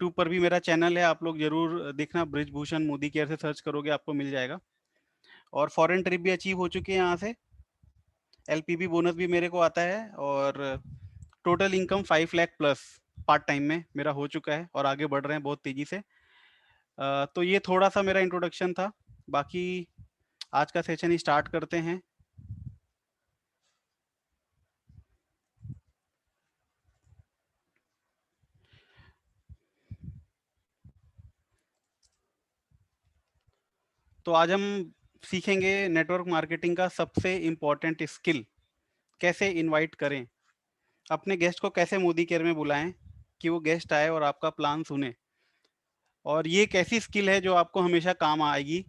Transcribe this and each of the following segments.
YouTube पर भी मेरा चैनल है, आप लोग जरूर देखना, ब्रिजभूषण मोदी केयर से सर्च करोगे आपको मिल जाएगा। और फॉरेन ट्रिप भी अचीव हो चुकी है यहाँ से, एलपीबी बोनस भी मेरे को आता है, और total income 5 lakh plus part time में मेरा हो चुका है, और आगे बढ़ रहे हैं बहुत तेजी से। तो ये थोड़ा सा मेरा इंट्रोडक्शन था, बाकी आज का सेशन स्टार्ट करते हैं। तो आज हम सीखेंगे नेटवर्क मार्केटिंग का सबसे इम्पोर्टेंट स्किल, कैसे इनवाइट करें, अपने गेस्ट को कैसे मोदी केयर में बुलाएं कि वो गेस्ट आए और आपका प्लान सुने। और ये एक ऐसी स्किल है जो आपको हमेशा काम आएगी,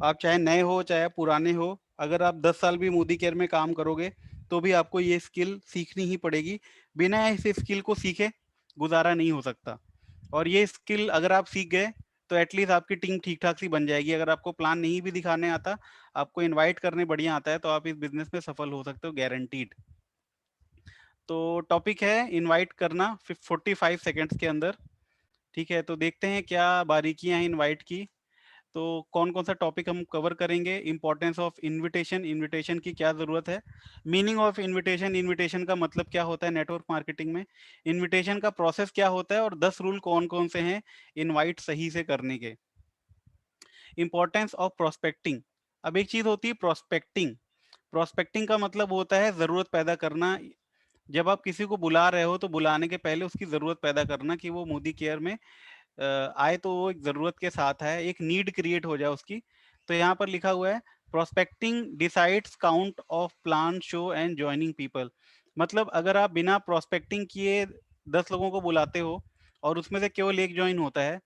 आप चाहे नए हो चाहे पुराने हो। अगर आप 10 साल भी मोदी केयर में काम करोगे तो भी आपको ये स्किल सीखनी ही पड़ेगी, बिना इस स्किल को सीखे गुजारा नहीं हो सकता। और ये स्किल अगर आप सीख गए तो एटलीस्ट आपकी टीम ठीक ठाक सी बन जाएगी। अगर आपको प्लान नहीं भी दिखाने आता, आपको इनवाइट करने बढ़िया आता है, तो आप इस बिजनेस में सफल हो सकते हो, गारंटीड। तो टॉपिक है इनवाइट करना 45 सेकेंड्स के अंदर। ठीक है, तो देखते हैं क्या बारीकियां हैं इनवाइट की। तो कौन कौन सा टॉपिक हम कवर करेंगे? इंपॉर्टेंस ऑफ इनविटेशन, इनविटेशन की क्या जरूरत है, मीनिंग ऑफ इनविटेशन, इनविटेशन का मतलब क्या होता है नेटवर्क मार्केटिंग में, इनविटेशन का प्रोसेस क्या होता है, और 10 रूल कौन कौन से हैं इनवाइट सही से करने के। Importance of prospecting. अब एक चीज होती है प्रोस्पेक्टिंग। प्रोस्पेक्टिंग का मतलब होता है जरूरत पैदा करना। जब आप किसी को बुला रहे हो तो बुलाने के पहले उसकी जरूरत पैदा करना कि वो मोदी केयर में आए, तो वो एक जरूरत के साथ है, एक नीड क्रिएट हो जाए उसकी। तो यहाँ पर लिखा हुआ है prospecting decides count of plan show and joining people. मतलब अगर आप बिना प्रोस्पेक्टिंग किए 10 लोगों को बुलाते हो और उसमें से केवल एक ज्वाइन होता है,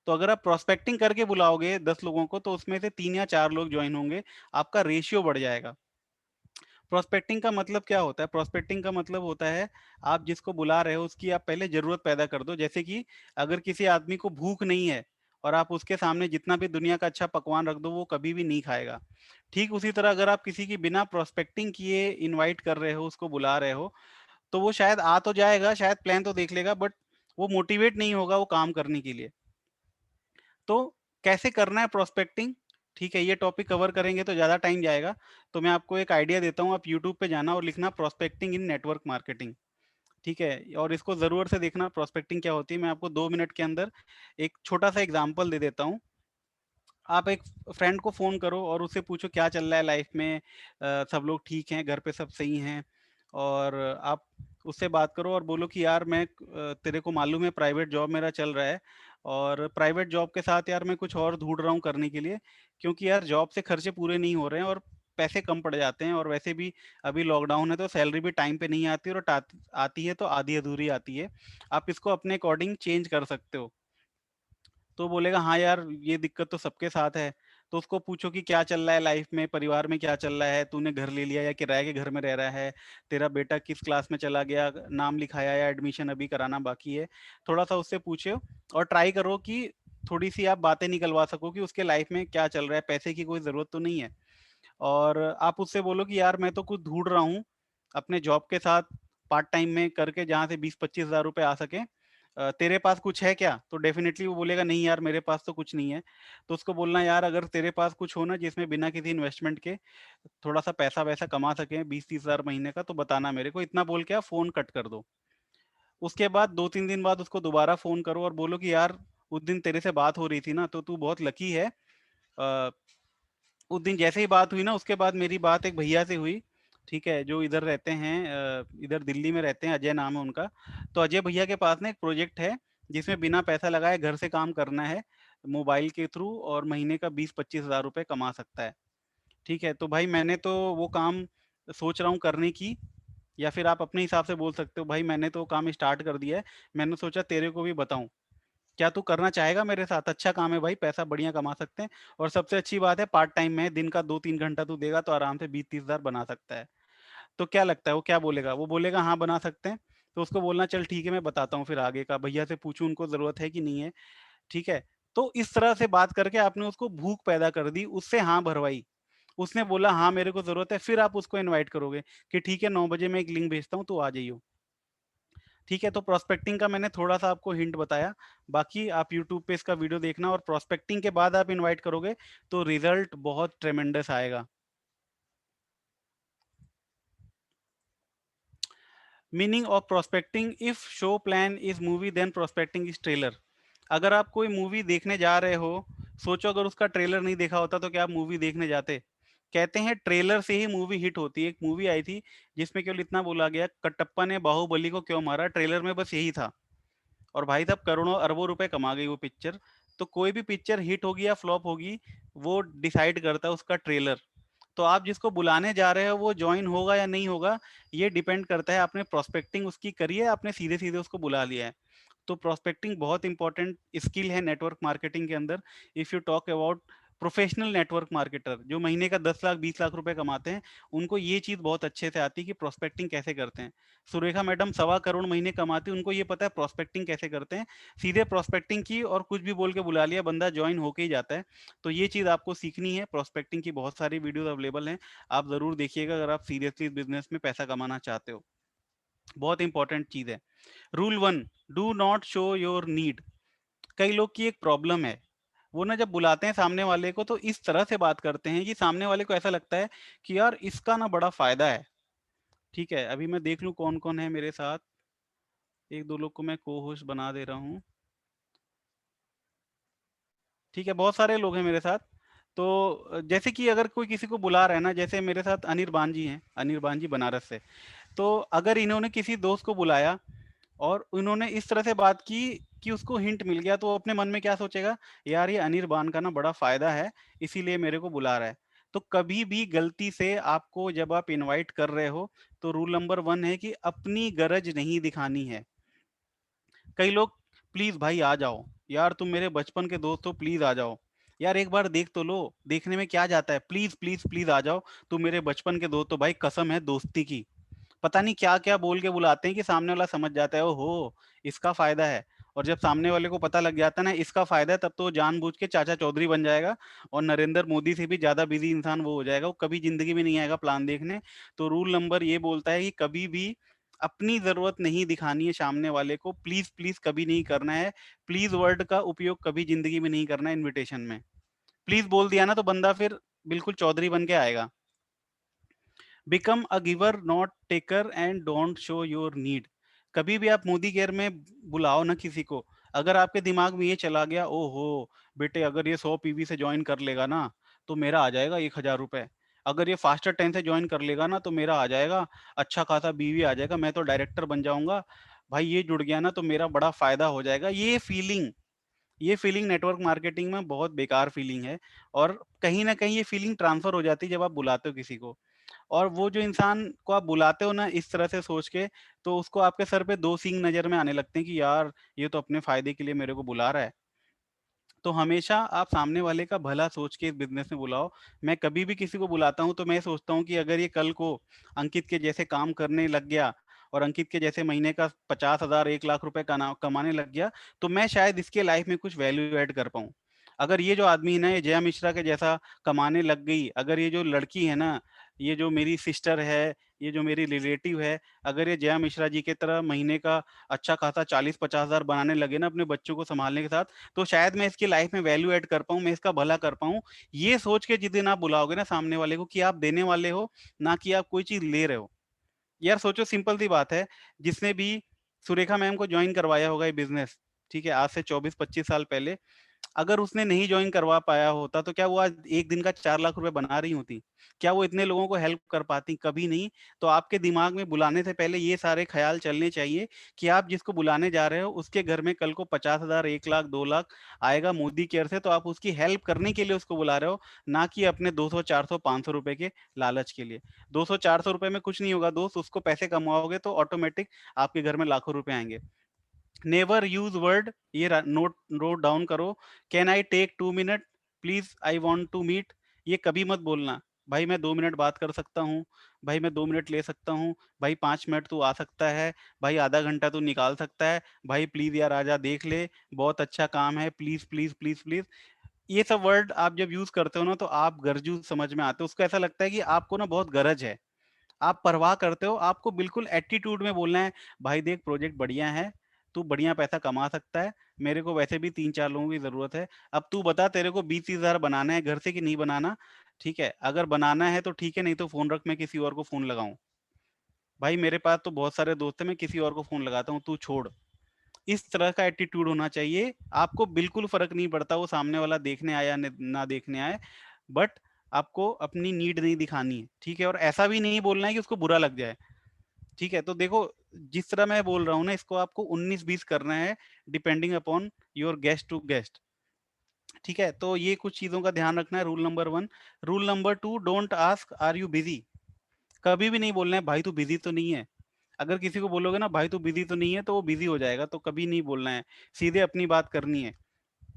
तो अगर आप प्रोस्पेक्टिंग करके बुलाओगे 10 लोगों को तो उसमें से 3 या 4 लोग ज्वाइन होंगे, आपका रेशियो बढ़ जाएगा। प्रोस्पेक्टिंग का मतलब क्या होता है? प्रोस्पेक्टिंग का मतलब होता है आप जिसको बुला रहे हो उसकी आप पहले जरूरत पैदा कर दो। जैसे कि अगर किसी आदमी को भूख नहीं है और आप उसके सामने जितना भी दुनिया का अच्छा पकवान रख दो वो कभी भी नहीं खाएगा। ठीक उसी तरह अगर आप किसी की बिना प्रोस्पेक्टिंग किए इनवाइट कर रहे हो, उसको बुला रहे हो, तो वो शायद आ तो जाएगा, शायद प्लान तो देख लेगा, बट वो मोटिवेट नहीं होगा वो काम करने के लिए। तो कैसे करना है प्रोस्पेक्टिंग, ठीक है, ये टॉपिक कवर करेंगे तो ज़्यादा टाइम जाएगा। तो मैं आपको एक आइडिया देता हूँ, आप यूट्यूब पे जाना और लिखना प्रोस्पेक्टिंग इन नेटवर्क मार्केटिंग। ठीक है, और इसको ज़रूर से देखना प्रोस्पेक्टिंग क्या होती है। मैं आपको 2 मिनट के अंदर एक छोटा सा एग्जाम्पल दे देता हूँ। आप एक फ्रेंड को फ़ोन करो और उससे पूछो क्या चल रहा है लाइफ में, सब लोग ठीक हैं, घर पे सब सही हैं। और आप उससे बात करो और बोलो कि यार मैं तेरे को मालूम है प्राइवेट जॉब मेरा चल रहा है, और प्राइवेट जॉब के साथ यार मैं कुछ और ढूंढ रहा हूँ करने के लिए, क्योंकि यार जॉब से खर्चे पूरे नहीं हो रहे हैं और पैसे कम पड़ जाते हैं, और वैसे भी अभी लॉकडाउन है तो सैलरी भी टाइम पे नहीं आती, और आती है तो आधी अधूरी आती है। आप इसको अपने अकॉर्डिंग चेंज कर सकते हो। तो बोलेगा हाँ यार ये दिक्कत तो सबके साथ है। तो उसको पूछो कि क्या चल रहा है लाइफ में, परिवार में क्या चल रहा है, तूने घर ले लिया या किराए के घर में रह रहा है, तेरा बेटा किस क्लास में चला गया, नाम लिखाया या एडमिशन अभी कराना बाकी है। थोड़ा सा उससे पूछो और ट्राई करो कि थोड़ी सी आप बातें निकलवा सको कि उसके लाइफ में क्या चल रहा है, पैसे की कोई ज़रूरत तो नहीं है। और आप उससे बोलो कि यार मैं तो कुछ ढूंढ रहा हूँ अपने जॉब के साथ पार्ट टाइम में करके जहाँ से 20-25 हज़ार रुपये आ सके, तेरे पास कुछ है क्या? तो डेफिनेटली वो बोलेगा नहीं यार मेरे पास तो कुछ नहीं है। तो उसको बोलना यार अगर तेरे पास कुछ हो ना जिसमें बिना किसी इन्वेस्टमेंट के थोड़ा सा पैसा वैसा कमा सके 20-30 हज़ार महीने का, तो बताना मेरे को। इतना बोल के आप फोन कट कर दो। उसके बाद 2-3 दिन बाद उसको दोबारा फोन करो और बोलो कि यार उस दिन तेरे से बात हो रही थी ना, तो तू बहुत लकी है। उस दिन जैसे ही बात हुई ना उसके बाद मेरी बात एक भैया से हुई, ठीक है, जो इधर रहते हैं, इधर दिल्ली में रहते हैं, अजय नाम है उनका। तो अजय भैया के पास ना एक प्रोजेक्ट है जिसमें बिना पैसा लगाए घर से काम करना है मोबाइल के थ्रू, और महीने का 20-25 हज़ार रुपये कमा सकता है। ठीक है, तो भाई मैंने तो वो काम सोच रहा हूँ करने की, या फिर आप अपने हिसाब से बोल सकते हो भाई मैंने तो काम स्टार्ट कर दिया है, मैंने सोचा तेरे को भी बताऊं, क्या तू करना चाहेगा मेरे साथ? अच्छा काम है भाई, पैसा बढ़िया कमा सकते हैं, और सबसे अच्छी बात है पार्ट टाइम में, दिन का 2-3 घंटा तू देगा तो आराम से 20-30 हज़ार बना सकता है। तो क्या लगता है वो क्या बोलेगा? वो बोलेगा हाँ बना सकते हैं। तो उसको बोलना चल ठीक है मैं बताता हूँ, फिर आगे का भैया से पूछूं उनको जरूरत है कि नहीं है। ठीक है, तो इस तरह से बात करके आपने उसको भूख पैदा कर दी, उससे हाँ भरवाई, उसने बोला हाँ मेरे को जरूरत है, फिर आप उसको इनवाइट करोगे कि ठीक है 9 बजे मैं एक लिंक भेजता हूँ तो आ जाइयो। ठीक है, तो प्रोस्पेक्टिंग का मैंने थोड़ा-सा आपको हिंट बताया, बाकी आप यूट्यूब पे इसका वीडियो देखना और प्रोस्पेक्टिंग के बाद आप इनवाइट करोगे, तो रिज़ल्ट बहुत ट्रेमेंडस आएगा। Meaning of prospecting, if show plan is movie then prospecting is trailer. अगर आप कोई मूवी देखने जा रहे हो, सोचो अगर उसका ट्रेलर नहीं देखा होता तो क्या आप मूवी देखने जाते? कहते हैं ट्रेलर से ही मूवी हिट होती है। एक मूवी आई थी जिसमें केवल इतना बोला गया, कटप्पा ने बाहुबली को क्यों मारा, ट्रेलर में बस यही था। और भाई साहब करोड़ों अरबों रुपए कमा गई वो पिक्चर। तो कोई भी पिक्चर हिट होगी या फ्लॉप होगी, वो डिसाइड करता है उसका ट्रेलर। तो आप जिसको बुलाने जा रहे हो वो ज्वाइन होगा या नहीं होगा, ये डिपेंड करता है आपने प्रोस्पेक्टिंग उसकी करी है, आपने सीधे सीधे उसको बुला लिया है। तो प्रोस्पेक्टिंग बहुत इंपॉर्टेंट स्किल है नेटवर्क मार्केटिंग के अंदर। If you talk about professional network marketer जो महीने का 10 लाख 20 लाख रुपए कमाते हैं, उनको ये चीज बहुत अच्छे से आती है कि प्रोस्पेक्टिंग कैसे करते हैं। सुरेखा मैडम 1.25 करोड़ महीने कमाती है, उनको ये पता है प्रोस्पेक्टिंग कैसे करते हैं। सीधे प्रोस्पेक्टिंग की और कुछ भी बोल के बुला लिया, बंदा ज्वाइन होके ही जाता है। तो ये चीज आपको सीखनी है। प्रोस्पेक्टिंग की बहुत सारी वीडियोस अवेलेबल हैं, आप जरूर देखिएगा अगर आप सीरियसली इस बिजनेस में पैसा कमाना चाहते हो। बहुत इंपॉर्टेंट चीज है। Rule 1, do not show your need. कई लोग की एक प्रॉब्लम है, वो ना जब बुलाते हैं सामने वाले को तो इस तरह से बात करते हैं कि सामने वाले को ऐसा लगता है कि यार इसका ना बड़ा फायदा है। ठीक है, अभी मैं देख लूं कौन कौन है मेरे साथ। एक दो लोग को मैं को होस्ट बना दे रहा हूँ। ठीक है, बहुत सारे लोग हैं मेरे साथ। तो जैसे कि अगर कोई किसी को बुला रहा है ना, जैसे मेरे साथ अनिर्बान जी हैं, अनिर्बान जी बनारस से। तो अगर इन्होंने किसी दोस्त को बुलाया और उन्होंने इस तरह से बात की कि उसको हिंट मिल गया, तो वो अपने मन में क्या सोचेगा, यार ये अनिर्बान का ना बड़ा फायदा है, इसीलिए मेरे को बुला रहा है। तो कभी भी गलती से आपको जब आप इनवाइट कर रहे हो, तो रूल नंबर 1 है कि अपनी गरज नहीं दिखानी है। कई लोग, प्लीज भाई आ जाओ, यार तुम मेरे बचपन के दोस्त हो, प्लीज आ जाओ, यार एक बार देख तो लो, देखने में क्या जाता है, प्लीज प्लीज प्लीज आ जाओ, तुम मेरे बचपन के दोस्त हो। भाई कसम है दोस्ती की। पता नहीं क्या क्या बोल के बुलाते हैं कि सामने वाला समझ जाता है, ओहो इसका फायदा है। और जब सामने वाले को पता लग जाता है ना इसका फायदा है, तब तो वो जानबूझ के चाचा चौधरी बन जाएगा और नरेंद्र मोदी से भी ज्यादा बिजी इंसान वो हो जाएगा, वो कभी जिंदगी में नहीं आएगा प्लान देखने। तो रूल नंबर ये बोलता है कि कभी भी अपनी जरूरत नहीं दिखानी है सामने वाले को, प्लीज प्लीज कभी नहीं करना है। प्लीज वर्ड का उपयोग कभी जिंदगी में नहीं करना है इनविटेशन में। प्लीज बोल दिया ना तो बंदा फिर बिल्कुल चौधरी बन के आएगा। Become a giver not taker and don't show your need. कभी भी आप मोदी केयर में बुलाओ ना किसी को, अगर आपके दिमाग में ये चला गया, ओहो बेटे अगर ये 100 पीवी से ज्वाइन कर लेगा ना तो मेरा आ जाएगा 1,000 रुपए, अगर ये फास्टर 10 से ज्वाइन कर लेगा ना तो मेरा आ जाएगा अच्छा खासा बीवी आ जाएगा, मैं तो डायरेक्टर बन जाऊंगा, भाई ये जुड़ गया ना तो मेरा बड़ा फायदा हो जाएगा। ये फीलिंग नेटवर्क मार्केटिंग में बहुत बेकार फीलिंग है। और कहीं ना कहीं ये फीलिंग ट्रांसफर हो जाती है जब आप बुलाते हो किसी को। और वो जो इंसान को आप बुलाते हो ना इस तरह से सोच के, तो उसको आपके सर पे दो सींग नजर में आने लगते हैं कि यार ये तो अपने फायदे के लिए मेरे को बुला रहा है। तो हमेशा आप सामने वाले का भला सोच के इस बिजनेस में बुलाओ। मैं कभी भी किसी को बुलाता हूँ तो मैं सोचता हूँ कि अगर ये कल को अंकित के जैसे काम करने लग गया और अंकित के जैसे महीने का 50,000 1 लाख रुपए कमाने लग गया, तो मैं शायद इसके लाइफ में कुछ वैल्यू ऐड कर पाऊँ। अगर ये जो आदमी है ना ये जया मिश्रा के जैसा कमाने लग गई, अगर ये जो लड़की है ना, ये जो मेरी सिस्टर है, ये जो मेरी रिलेटिव है, अगर ये जया मिश्रा जी के तरह महीने का अच्छा खासा 40-50 हजार बनाने लगे ना अपने बच्चों को संभालने के साथ, तो शायद मैं इसकी लाइफ में वैल्यू ऐड कर पाऊँ, मैं इसका भला कर पाऊँ। ये सोच के जिस दिन आप बुलाओगे ना सामने वाले को कि आप देने वाले हो, ना कि आप कोई चीज ले रहे हो। यार सोचो सिंपल सी बात है, जिसने भी सुरेखा मैम को ज्वाइन करवाया होगा ये बिजनेस, ठीक है, आज से 24-25 साल पहले, अगर उसने नहीं ज्वाइन करवा पाया होता तो क्या वो आज एक दिन का 4 लाख रुपए बना रही होती? क्या वो इतने लोगों को हेल्प कर पाती? कभी नहीं। तो आपके दिमाग में बुलाने से पहले ये सारे ख्याल चलने चाहिए कि आप जिसको बुलाने जा रहे हो उसके घर में कल को 50,000 1 लाख 2 लाख आएगा मोदी केयर से, तो आप उसकी हेल्प करने के लिए उसको बुला रहे हो, ना कि अपने 200 400 500 रुपए के लालच के लिए। 200 400 रुपए में कुछ नहीं होगा दोस्त, उसको पैसे कमाओगे तो ऑटोमेटिक आपके घर में लाखों रुपए आएंगे। नेवर यूज वर्ड, ये नोट नोट डाउन करो, can I take 2 minute, please I want to meet. ये कभी मत बोलना, भाई मैं 2 मिनट बात कर सकता हूँ, भाई मैं 2 मिनट ले सकता हूँ, भाई 5 मिनट तू आ सकता है, भाई आधा घंटा तू निकाल सकता है, भाई प्लीज यार आजा देख ले, बहुत अच्छा काम है, प्लीज प्लीज प्लीज प्लीज। ये सब वर्ड आप जब यूज करते हो ना तो आप गरजू समझ में आते हो, उसको ऐसा लगता है कि आपको ना बहुत गरज है, आप परवाह करते हो, आपको बिल्कुल एटीट्यूड में बोलना है, भाई देख प्रोजेक्ट बढ़िया है, तू बढ़िया पैसा कमा सकता है, मेरे को वैसे भी 3-4 लोगों की ज़रूरत है। अब तू बता तेरे को 20-30 हज़ार बनाना है घर से कि नहीं बनाना? ठीक है, अगर बनाना है तो ठीक है, नहीं तो फ़ोन रख, मैं किसी और को फ़ोन लगाऊँ। भाई मेरे पास तो बहुत सारे दोस्त हैं, मैं किसी और को फ़ोन लगाता हूँ, तू छोड़। इस तरह का एटीट्यूड होना चाहिए। आपको बिल्कुल फ़र्क नहीं पड़ता वो सामने वाला देखने आया ना देखने आए, बट आपको अपनी नीड नहीं दिखानी है, ठीक है? और ऐसा भी नहीं बोलना है कि उसको बुरा लग जाए, ठीक है? तो देखो, जिस तरह मैं बोल रहा हूँ ना, इसको आपको 19-20 करना है, depending upon your guest to guest, ठीक है? तो ये कुछ चीज़ों का ध्यान रखना है, rule number 1। Rule number 2, don't ask are you busy? कभी भी नहीं बोलना है भाई तू बिज़ी तो नहीं है? अगर किसी को बोलोगे ना भाई तू बिज़ी तो नहीं है, तो वो बिज़ी हो जाएगा, तो कभी नहीं बोलना है। सीधे अपनी बात करनी है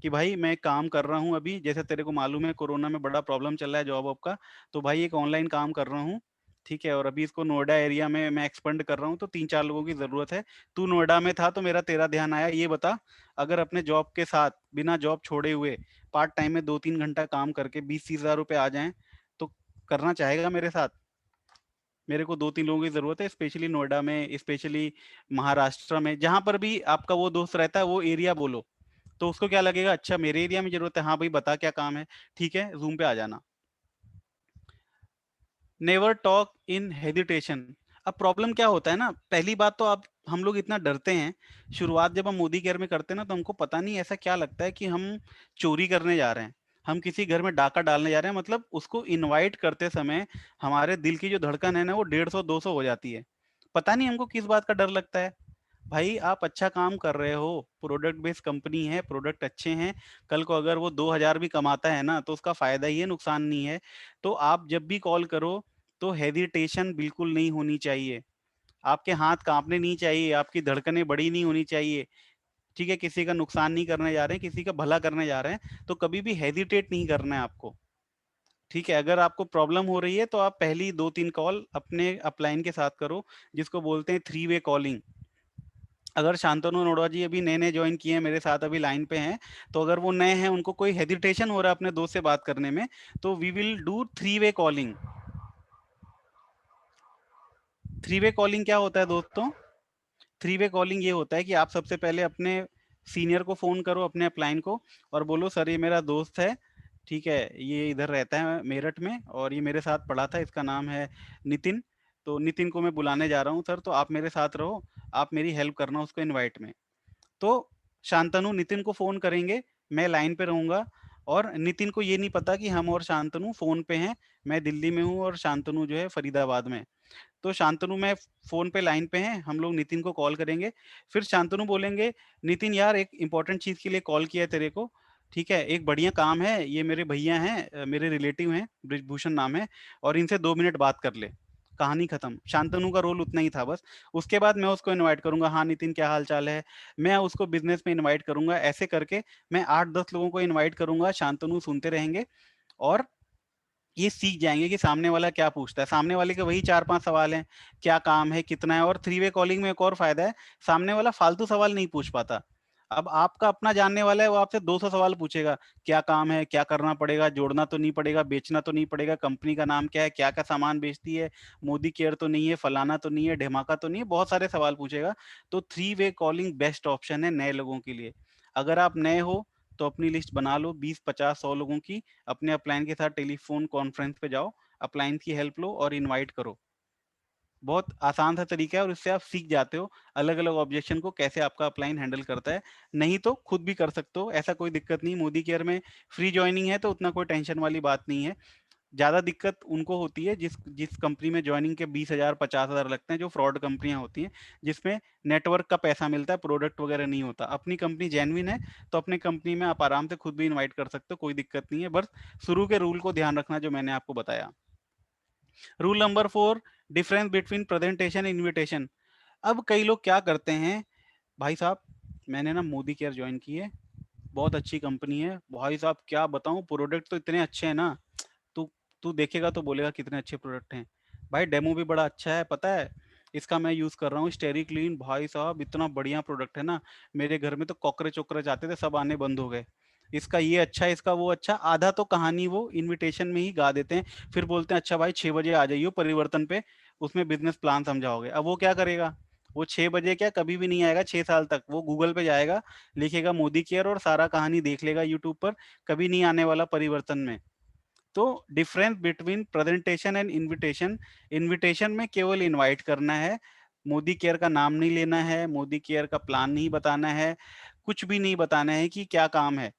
कि भाई मैं काम कर रहा हूँ अभी, जैसे तेरे को मालूम है कोरोना में बड़ा प्रॉब्लम चल रहा है जॉब वॉब का, तो भाई एक ऑनलाइन काम कर रहा हूँ, ठीक है? और अभी इसको नोएडा एरिया में मैं एक्सपेंड कर रहा हूँ, तो 3-4 लोगों की ज़रूरत है। तू नोएडा में था तो मेरा तेरा ध्यान आया, ये बता, अगर अपने जॉब के साथ बिना जॉब छोड़े हुए पार्ट टाइम में 2-3 घंटा काम करके 20-30 हज़ार रुपए आ जाएँ, तो करना चाहेगा मेरे साथ? मेरे को 2-3 लोगों की ज़रूरत है, स्पेशली नोएडा में, स्पेशली महाराष्ट्र में, जहाँ पर भी आपका वो दोस्त रहता है वो एरिया बोलो। तो उसको क्या लगेगा, अच्छा मेरे एरिया में ज़रूरत है, हाँ भाई बता क्या काम है? ठीक है, ज़ूम पे आ जाना। Never talk in hesitation. अब प्रॉब्लम क्या होता है ना, पहली बात तो आप हम लोग इतना डरते हैं, शुरुआत जब हम मोदी केयर में करते हैं ना, तो हमको पता नहीं ऐसा क्या लगता है कि हम चोरी करने जा रहे हैं, हम किसी घर में डाका डालने जा रहे हैं, मतलब उसको इनवाइट करते समय हमारे दिल की जो धड़कन है ना, वो 150-200 हो जाती है। पता नहीं हमको किस बात का डर लगता है। भाई आप अच्छा काम कर रहे हो, प्रोडक्ट बेस्ड कंपनी है, प्रोडक्ट अच्छे हैं, कल को अगर वो 2000 भी कमाता है ना, तो उसका फायदा ही है, नुकसान नहीं है। तो आप जब भी कॉल करो, तो हेजिटेशन बिल्कुल नहीं होनी चाहिए, आपके हाथ कांपने नहीं चाहिए, आपकी धड़कनें बड़ी नहीं होनी चाहिए, ठीक है? किसी का नुकसान नहीं करने जा रहे हैं, किसी का भला करने जा रहे हैं, तो कभी भी हेजिटेट नहीं करना है आपको, ठीक है? अगर आपको प्रॉब्लम हो रही है, तो आप पहली 2-3 कॉल अपने अपलाइन के साथ करो, जिसको बोलते हैं थ्री वे कॉलिंग। अगर शांतनु अरोड़ा जी अभी नए-नए जॉइन किए हैं, मेरे साथ अभी लाइन पे हैं, तो अगर वो नए हैं, उनको कोई हेजिटेशन हो रहा है अपने दोस्त से बात करने में, तो we will do three way calling. Three way calling क्या होता है दोस्तों? थ्री वे कॉलिंग ये होता है कि आप सबसे पहले अपने सीनियर को फ़ोन करो, अपने अपलाइन को, और बोलो सर ये मेरा दोस्त है, ठीक है? ये इधर रहता है मेरठ में और ये मेरे साथ पढ़ा था, इसका नाम है नितिन। तो नितिन को मैं बुलाने जा रहा हूँ सर, तो आप मेरे साथ रहो, आप मेरी हेल्प करना उसको इनवाइट में। तो शांतनु नितिन को फ़ोन करेंगे, मैं लाइन पे रहूँगा, और नितिन को ये नहीं पता कि हम और शांतनु फ़ोन पे हैं, मैं दिल्ली में हूँ और शांतनु जो है फरीदाबाद में। तो शांतनु में फ़ोन पे लाइन पे हैं, हम लोग नितिन को कॉल करेंगे, फिर शांतनु बोलेंगे, "नितिन यार एक इम्पोर्टेंट चीज़ के लिए कॉल किया है तेरे को, ठीक है? एक बढ़िया काम है, ये मेरे भैया हैं, मेरे रिलेटिव हैं, बृजभूषण नाम है, और इनसे 2 मिनट बात कर ले।" कहानी खत्म। शांतनु का रोल उतना ही था बस। उसके बाद मैं उसको इनवाइट करूँगा, "हाँ नितिन क्या हाल-चाल है?" मैं उसको बिज़नेस में इनवाइट करूँगा, ऐसे करके मैं 8-10 लोगों को इनवाइट करूँगा, शांतनु सुनते रहेंगे, और ये सीख जाएँगे कि सामने वाला क्या पूछता है। सामने वाले के वही 4-5 सवाल हैं, क्या काम है, कितना है, और थ्री वे कॉलिंग में एक और फ़ायदा है, सामने वाला फालतू सवाल नहीं पूछ पाता। अब आपका अपना जानने वाला है, वो आपसे 200 सवाल पूछेगा, क्या काम है, क्या करना पड़ेगा, जोड़ना तो नहीं पड़ेगा, बेचना तो नहीं पड़ेगा, कंपनी का नाम क्या है, क्या-क्या सामान बेचती है, मोदी केयर तो नहीं है, फलाना तो नहीं है, ढिमाका तो नहीं है, बहुत सारे सवाल पूछेगा। तो three way calling best option है नए लोगों के लिए। अगर आप नए हो, तो अपनी लिस्ट बना लो 20, 50, 100 लोगों की, अपने अपलाइन के साथ टेलीफ़ोन कॉन्फ्रेंस पे जाओ, अपलाइन की हेल्प लो और इनवाइट करो। बहुत आसान सा तरीका है, और इससे आप सीख जाते हो अलग-अलग ऑब्जेक्शन को कैसे आपका अपलाइन हैंडल करता है। नहीं तो खुद भी कर सकते हो, ऐसा कोई दिक्कत नहीं। मोदी केयर में फ्री जॉइनिंग है, तो उतना कोई टेंशन वाली बात नहीं है। ज़्यादा दिक्कत उनको होती है जिस जिस कंपनी में जॉइनिंग के 20,000 50,000 लगते हैं, जो फ्रॉड कंपनियाँ होती हैं, जिसमें नेटवर्क का पैसा मिलता है, प्रोडक्ट वगैरह नहीं होता। अपनी कंपनी जेन्युइन है, तो अपनी कंपनी में आप आराम से खुद भी इनवाइट कर सकते हो, कोई दिक्कत नहीं है। बस शुरू के रूल को ध्यान रखना जो मैंने आपको बताया। Rule number 4, difference between presentation invitation. अब कई लोग क्या करते हैं, भाई साहब मैंने ना मोदी केयर ज्वाइन की है, बहुत अच्छी कंपनी है, भाई साहब क्या बताऊँ, प्रोडक्ट तो इतने अच्छे हैं ना, तू तू देखेगा तो बोलेगा कितने अच्छे प्रोडक्ट हैं। भाई डेमो भी बड़ा अच्छा है, पता है? इसका मैं यूज़ कर रहा हूँ स्टेरी क्लीन, भाई साहब इतना बढ़िया प्रोडक्ट है ना, मेरे घर में तो कॉकरोच वॉकरोच आते थे, सब आने बंद हो गए। इसका ये अच्छा है, इसका वो अच्छा, आधा तो कहानी वो इन्विटेशन में ही गा देते हैं। फिर बोलते हैं अच्छा भाई 6 बजे आ जाइयो परिवर्तन पे, उसमें बिजनेस प्लान समझाओगे। अब वो क्या करेगा, वो 6 बजे क्या कभी भी नहीं आएगा 6 साल तक, वो गूगल पे जाएगा, लिखेगा मोदी केयर और सारा कहानी देख लेगा यूट्यूब पर, कभी नहीं आने वाला परिवर्तन में। तो difference between presentation and invitation, invitation में केवल इनवाइट करना है, मोदी केयर का नाम नहीं लेना है, मोदी केयर का प्लान नहीं बताना है, कुछ भी नहीं बताना है कि क्या काम है।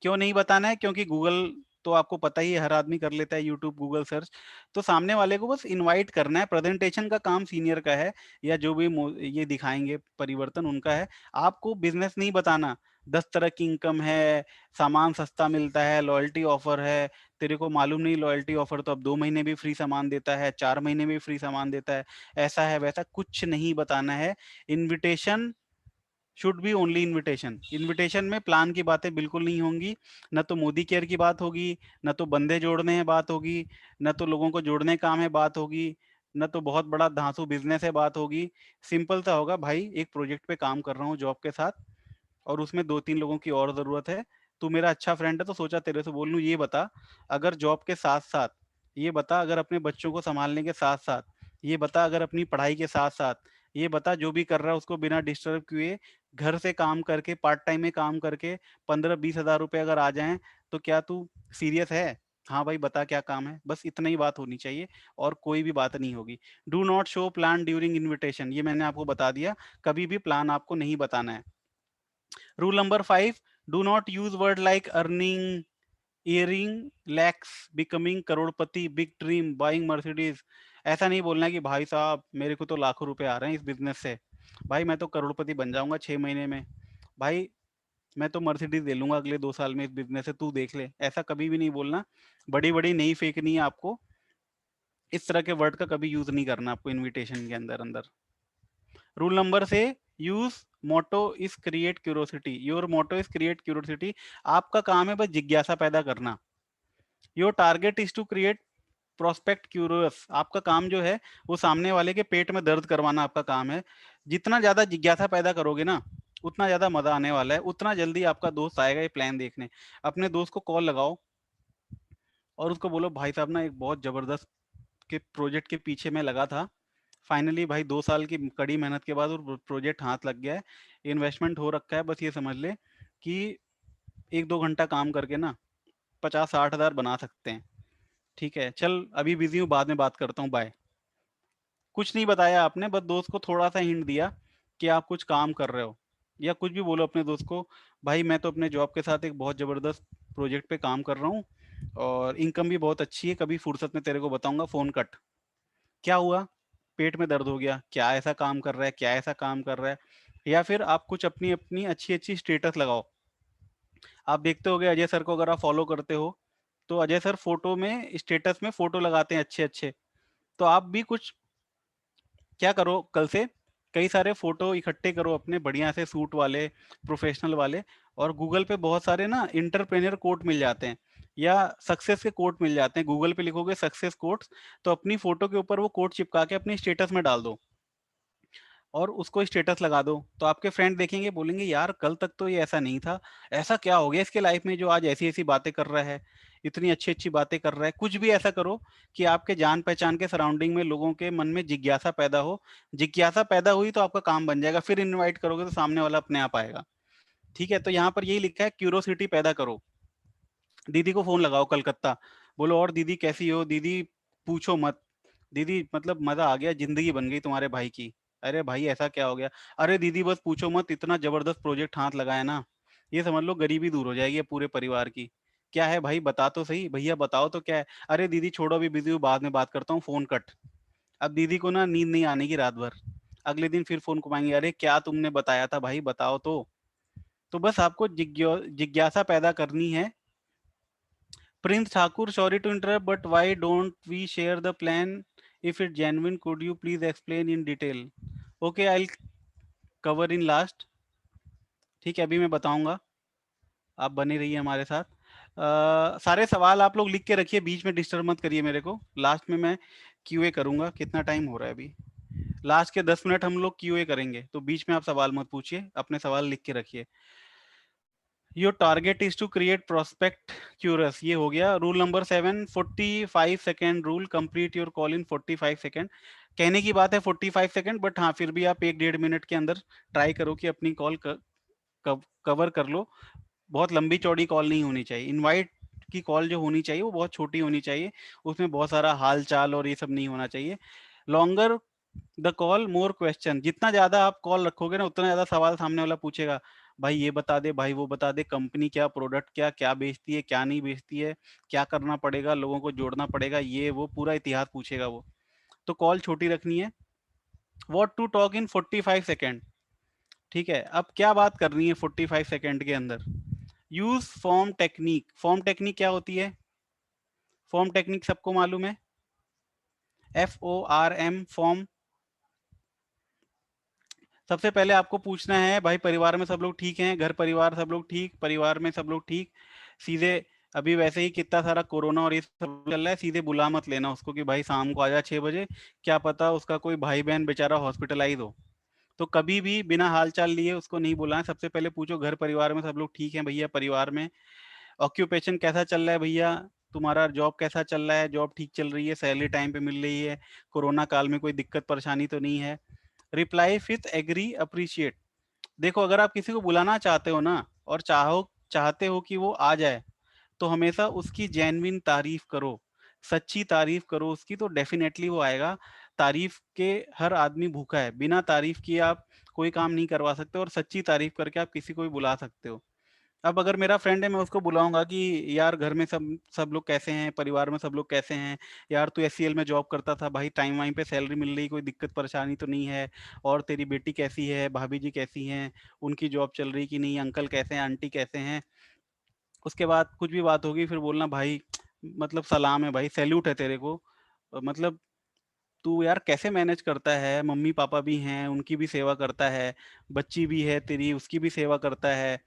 क्यों नहीं बताना है, क्योंकि गूगल तो आपको पता ही है, हर आदमी कर लेता है यूट्यूब गूगल सर्च। तो सामने वाले को बस इनवाइट करना है, प्रेजेंटेशन का काम सीनियर का है, या जो भी ये दिखाएंगे परिवर्तन उनका है। आपको बिजनेस नहीं बताना, 10 तरह की इनकम है, सामान सस्ता मिलता है, लॉयल्टी ऑफर है, तेरे को मालूम नहीं लॉयल्टी ऑफर तो अब 2 महीने भी फ्री सामान देता है, 4 महीने भी फ्री सामान देता है, ऐसा है वैसा कुछ नहीं बताना है। Invitation should be only invitation, invitation में प्लान की बातें बिल्कुल नहीं होंगी, न तो मोदी केयर की बात होगी, न तो बंदे जोड़ने हैं बात होगी, न तो लोगों को जोड़ने काम है बात होगी, न तो बहुत बड़ा धांसू बिजनेस है बात होगी। सिंपल सा होगा, भाई एक प्रोजेक्ट पे काम कर रहा हूँ जॉब के साथ, और उसमें 2-3 लोगों की और ज़रूरत है। तू मेरा अच्छा फ्रेंड है तो सोचा तेरे से बोल लूँ, ये बता, अगर जॉब के साथ-साथ, ये बता अगर अपने बच्चों को सँभालने के साथ-साथ, ये बता अगर अपनी पढ़ाई के साथ-साथ, ये बता जो भी कर रहा है उसको बिना डिस्टर्ब किए घर से काम करके, पार्ट टाइम में काम करके 15-20 हज़ार रुपए अगर आ जाएँ, तो क्या तू सीरियस है? हाँ भाई बता क्या काम है? बस इतना ही बात होनी चाहिए और कोई भी बात नहीं होगी। Do not show plan during invitation, ये मैंने आपको बता दिया, कभी भी प्लान आपको नहीं बताना है। Rule number 5, do not use word like earning, earning, lakhs, becoming Crorepati, big dream, buying Mercedes। ऐसा नहीं बोलना है कि भाई साहब मेरे को तो लाखों रुपए आ रहे हैं इस बिजनेस से, भाई मैं तो करोड़पति बन जाऊंगा 6 महीने में, भाई मैं तो मर्सिडीज ले लूंगा अगले 2 साल में इस बिजनेस से, तू देख ले। ऐसा कभी भी नहीं बोलना, बड़ी बड़ी नहीं फेंकनी है आपको, इस तरह के वर्ड का कभी यूज नहीं करना आपको इनविटेशन के अंदर अंदर। रूल नंबर से use motto is create curiosity, your motto is create curiosity, आपका काम है बस जिज्ञासा पैदा करना। Your target is to create prospect curious, आपका काम जो है वो सामने वाले के पेट में दर्द करवाना आपका काम है। जितना ज्यादा जिज्ञासा पैदा करोगे ना, उतना ज्यादा मजा आने वाला है, उतना जल्दी आपका दोस्त आएगा ये प्लान देखने। अपने दोस्त को कॉल लगाओ और उसको बोलो भाई साहब ना एक बहुत जबरदस्त के प्रोजेक्ट के पीछे मैं लगा था, फाइनली भाई 2 साल की कड़ी मेहनत के बाद वो प्रोजेक्ट हाथ लग गया है, इन्वेस्टमेंट हो रखा है, बस ये समझ ले कि 1-2 घंटा काम करके ना 50-60 हज़ार बना सकते हैं। ठीक है चल अभी बिजी हूँ, बाद में बात करता हूँ, बाय। कुछ नहीं बताया आपने, बस दोस्त को थोड़ा सा हिंट दिया कि आप कुछ काम कर रहे हो, या कुछ भी बोलो अपने दोस्त को, भाई मैं तो अपने जॉब के साथ एक बहुत ज़बरदस्त प्रोजेक्ट पे काम कर रहा हूँ और इनकम भी बहुत अच्छी है, कभी फुर्सत में तेरे को बताऊंगा, फोन कट। क्या हुआ, पेट में दर्द हो गया, क्या ऐसा काम कर रहा है, क्या ऐसा काम कर रहा है। या फिर आप कुछ अपनी अपनी अच्छी अच्छी स्टेटस लगाओ। आप देखते होगे अजय सर को, अगर आप फॉलो करते हो तो अजय सर फोटो में, स्टेटस में फोटो लगाते हैं अच्छे अच्छे। तो आप भी कुछ क्या करो, कल से कई सारे फोटो इकट्ठे करो अपने बढ़िया से सूट वाले, प्रोफेशनल वाले, और गूगल पे बहुत सारे ना इंटरप्रेन्योर कोट मिल जाते हैं, या सक्सेस के कोट मिल जाते हैं। गूगल पे लिखोगे सक्सेस कोट्स, तो अपनी फोटो के ऊपर वो कोट चिपका के अपनी स्टेटस में डाल दो और उसको स्टेटस लगा दो। तो आपके फ्रेंड देखेंगे, बोलेंगे यार कल तक तो ये ऐसा नहीं था, ऐसा क्या हो गया इसके लाइफ में जो आज ऐसी ऐसी बातें कर रहा है, इतनी अच्छी अच्छी बातें कर रहा है। कुछ भी ऐसा करो कि आपके जान पहचान के सराउंडिंग में लोगों के मन में जिज्ञासा पैदा हो। जिज्ञासा पैदा हुई तो आपका काम बन जाएगा, फिर इनवाइट करोगे तो सामने वाला अपने आप आएगा। ठीक है, तो यहाँ पर यही लिखा है, क्यूरोसिटी पैदा करो। दीदी को फोन लगाओ कलकत्ता, बोलो और दीदी कैसी हो, दीदी पूछो मत, दीदी मतलब मजा आ गया, जिंदगी बन गई तुम्हारे भाई की। अरे भाई ऐसा क्या हो गया, अरे दीदी बस पूछो मत, इतना जबरदस्त प्रोजेक्ट हाथ लगाया ना, ये समझ लो गरीबी दूर हो जाएगी पूरे परिवार की। क्या है भाई बता तो सही, भैया बताओ तो क्या है। अरे दीदी छोड़ो अभी बिजी हूँ, बाद में बात करता हूँ, फोन कट। अब दीदी को ना नींद नहीं आने की रात भर, अगले दिन फिर फोन घुमाएंगे, अरे क्या तुमने बताया था भाई बताओ तो। बस आपको जिज्ञासा पैदा करनी है। Prince Thakur, sorry to interrupt, but why don't we share the plan if it's genuine? Could you please explain in detail? Okay, I'll cover in last. ठीक है, अभी मैं बताऊंगा, आप बने रहिए हमारे साथ। सारे सवाल आप लोग लिख के रखिए, बीच में डिस्टर्ब मत करिए मेरे को। लास्ट में मैं क्यूए करूंगा। कितना टाइम हो रहा है अभी? लास्ट के 10 मिनट हम लोग क्यूए करेंगे, तो बीच में आप सवाल मत पूछिए, अपने सवाल लिख के रखिए। Your target is to create prospect curious, ये हो गया। Rule number 7, 45 second rule, complete your call in 45 second. कहने की बात है 45 सेकेंड, बट हाँ फिर भी आप 1-1.5 मिनट के अंदर ट्राई करो कि अपनी कॉल कवर कर लो। बहुत लंबी चौड़ी कॉल नहीं होनी चाहिए। इनवाइट की कॉल जो होनी चाहिए वो बहुत छोटी होनी चाहिए, उसमें बहुत सारा हाल चाल और ये सब नहीं होना चाहिए। Longer the call more question, जितना ज्यादा आप कॉल रखोगे ना उतना ज्यादा सवाल सामने वाला पूछेगा। भाई ये बता दे, भाई वो बता दे, कंपनी क्या, प्रोडक्ट क्या, क्या बेचती है, क्या नहीं बेचती है, क्या करना पड़ेगा, लोगों को जोड़ना पड़ेगा, ये वो पूरा इतिहास पूछेगा वो। तो कॉल छोटी रखनी है। What to talk in 45 second, ठीक है। अब क्या बात करनी है 45 सेकेंड के अंदर? Use form technique. Form technique क्या होती है? फॉर्म टेक्निक सबको मालूम है, FORM, फॉर्म। सबसे पहले आपको पूछना है भाई परिवार में सब लोग ठीक हैं, घर परिवार सब लोग ठीक, परिवार में सब लोग ठीक। सीधे अभी वैसे ही कितना सारा कोरोना और ये सब चल रहा है, सीधे बुला मत लेना उसको कि भाई शाम को आजा 6 बजे, क्या पता उसका कोई भाई बहन बेचारा हॉस्पिटलाइज हो। तो कभी भी बिना हाल चाल लिए उसको नहीं बुलाएं। सबसे पहले पूछो घर परिवार में सब लोग ठीक हैं भैया, परिवार में ऑक्यूपेशन कैसा चल रहा है भैया, तुम्हारा जॉब कैसा चल रहा है, जॉब ठीक चल रही है, सैलरी टाइम पे मिल रही है, कोरोना काल में कोई दिक्कत परेशानी तो नहीं है। Reply with agree appreciate. देखो अगर आप किसी को बुलाना चाहते हो ना, और चाहते हो कि वो आ जाए, तो हमेशा उसकी जेन्युइन तारीफ करो, सच्ची तारीफ करो उसकी, तो डेफिनेटली वो आएगा। तारीफ के हर आदमी भूखा है, बिना तारीफ किए आप कोई काम नहीं करवा सकते, और सच्ची तारीफ करके आप किसी को भी बुला सकते हो। अब अगर मेरा फ्रेंड है, मैं उसको बुलाऊंगा कि यार घर में सब सब लोग कैसे हैं, परिवार में सब लोग कैसे हैं, यार तू SCL में जॉब करता था भाई, टाइम वाइम पे सैलरी मिल रही, कोई दिक्कत परेशानी तो नहीं है, और तेरी बेटी कैसी है, भाभी जी कैसी हैं, उनकी जॉब चल रही कि नहीं, अंकल कैसे हैं, आंटी कैसे हैं। उसके बाद कुछ भी बात होगी फिर बोलना भाई मतलब सलाम है भाई, सैल्यूट है तेरे को, मतलब तू यार कैसे मैनेज करता है, मम्मी पापा भी हैं उनकी भी सेवा करता है, बच्ची भी है तेरी उसकी भी सेवा करता है,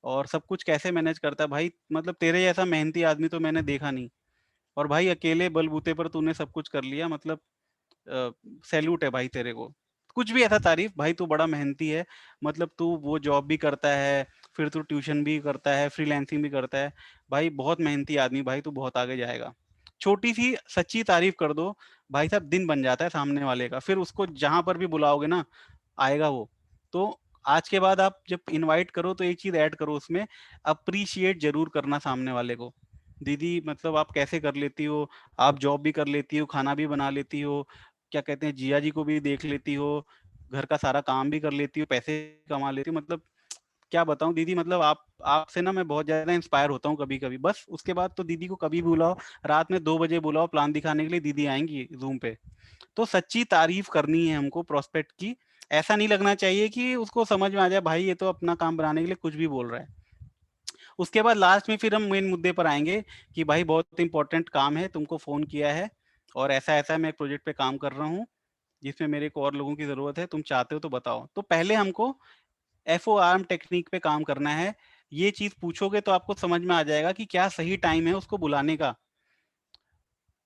और सब कुछ कैसे मैनेज करता है भाई, मतलब तेरे जैसा मेहनती आदमी तो मैंने देखा नहीं, और भाई अकेले बलबूते पर तूने सब कुछ कर लिया, मतलब सैल्यूट है भाई तेरे को। कुछ भी ऐसा तारीफ, भाई तू बड़ा मेहनती है, मतलब तू वो जॉब भी करता है, फिर तू ट्यूशन भी करता है, फ्रीलांसिंग भी करता है, भाई बहुत मेहनती आदमी, भाई तू बहुत आगे जाएगा। छोटी सी सच्ची तारीफ कर दो, भाई साहब दिन बन जाता है सामने वाले का, फिर उसको जहां पर भी बुलाओगे ना आएगा वो। तो आज के बाद आप जब इनवाइट करो तो एक चीज ऐड करो उसमें, अप्रिशिएट जरूर करना सामने वाले को। दीदी मतलब आप कैसे कर लेती हो, आप जॉब भी कर लेती हो, खाना भी बना लेती हो, क्या कहते हैं जिया जी को भी देख लेती हो, घर का सारा काम भी कर लेती हो, पैसे कमा लेती हो, मतलब क्या बताऊं दीदी, मतलब आप आपसे ना मैं बहुत ज्यादा इंस्पायर होता हूँ कभी कभी। बस उसके बाद तो दीदी को कभी बुलाओ, रात में 2 बजे बुलाओ प्लान दिखाने के लिए, दीदी आएंगी जूम पे। तो सच्ची तारीफ करनी है हमको प्रोस्पेक्ट की। ऐसा नहीं लगना चाहिए कि उसको समझ में आ जाए भाई ये तो अपना काम बनाने के लिए कुछ भी बोल रहा है। उसके बाद लास्ट में फिर हम मेन मुद्दे पर आएंगे कि भाई बहुत इंपॉर्टेंट काम है, तुमको फोन किया है, और ऐसा ऐसा मैं एक प्रोजेक्ट पे काम कर रहा हूँ जिसमें मेरे को और लोगों की जरूरत है, तुम चाहते हो तो बताओ। तो पहले हमको FORM टेक्निक पे काम करना है। ये चीज पूछोगे तो आपको समझ में आ जाएगा कि क्या सही टाइम है उसको बुलाने का।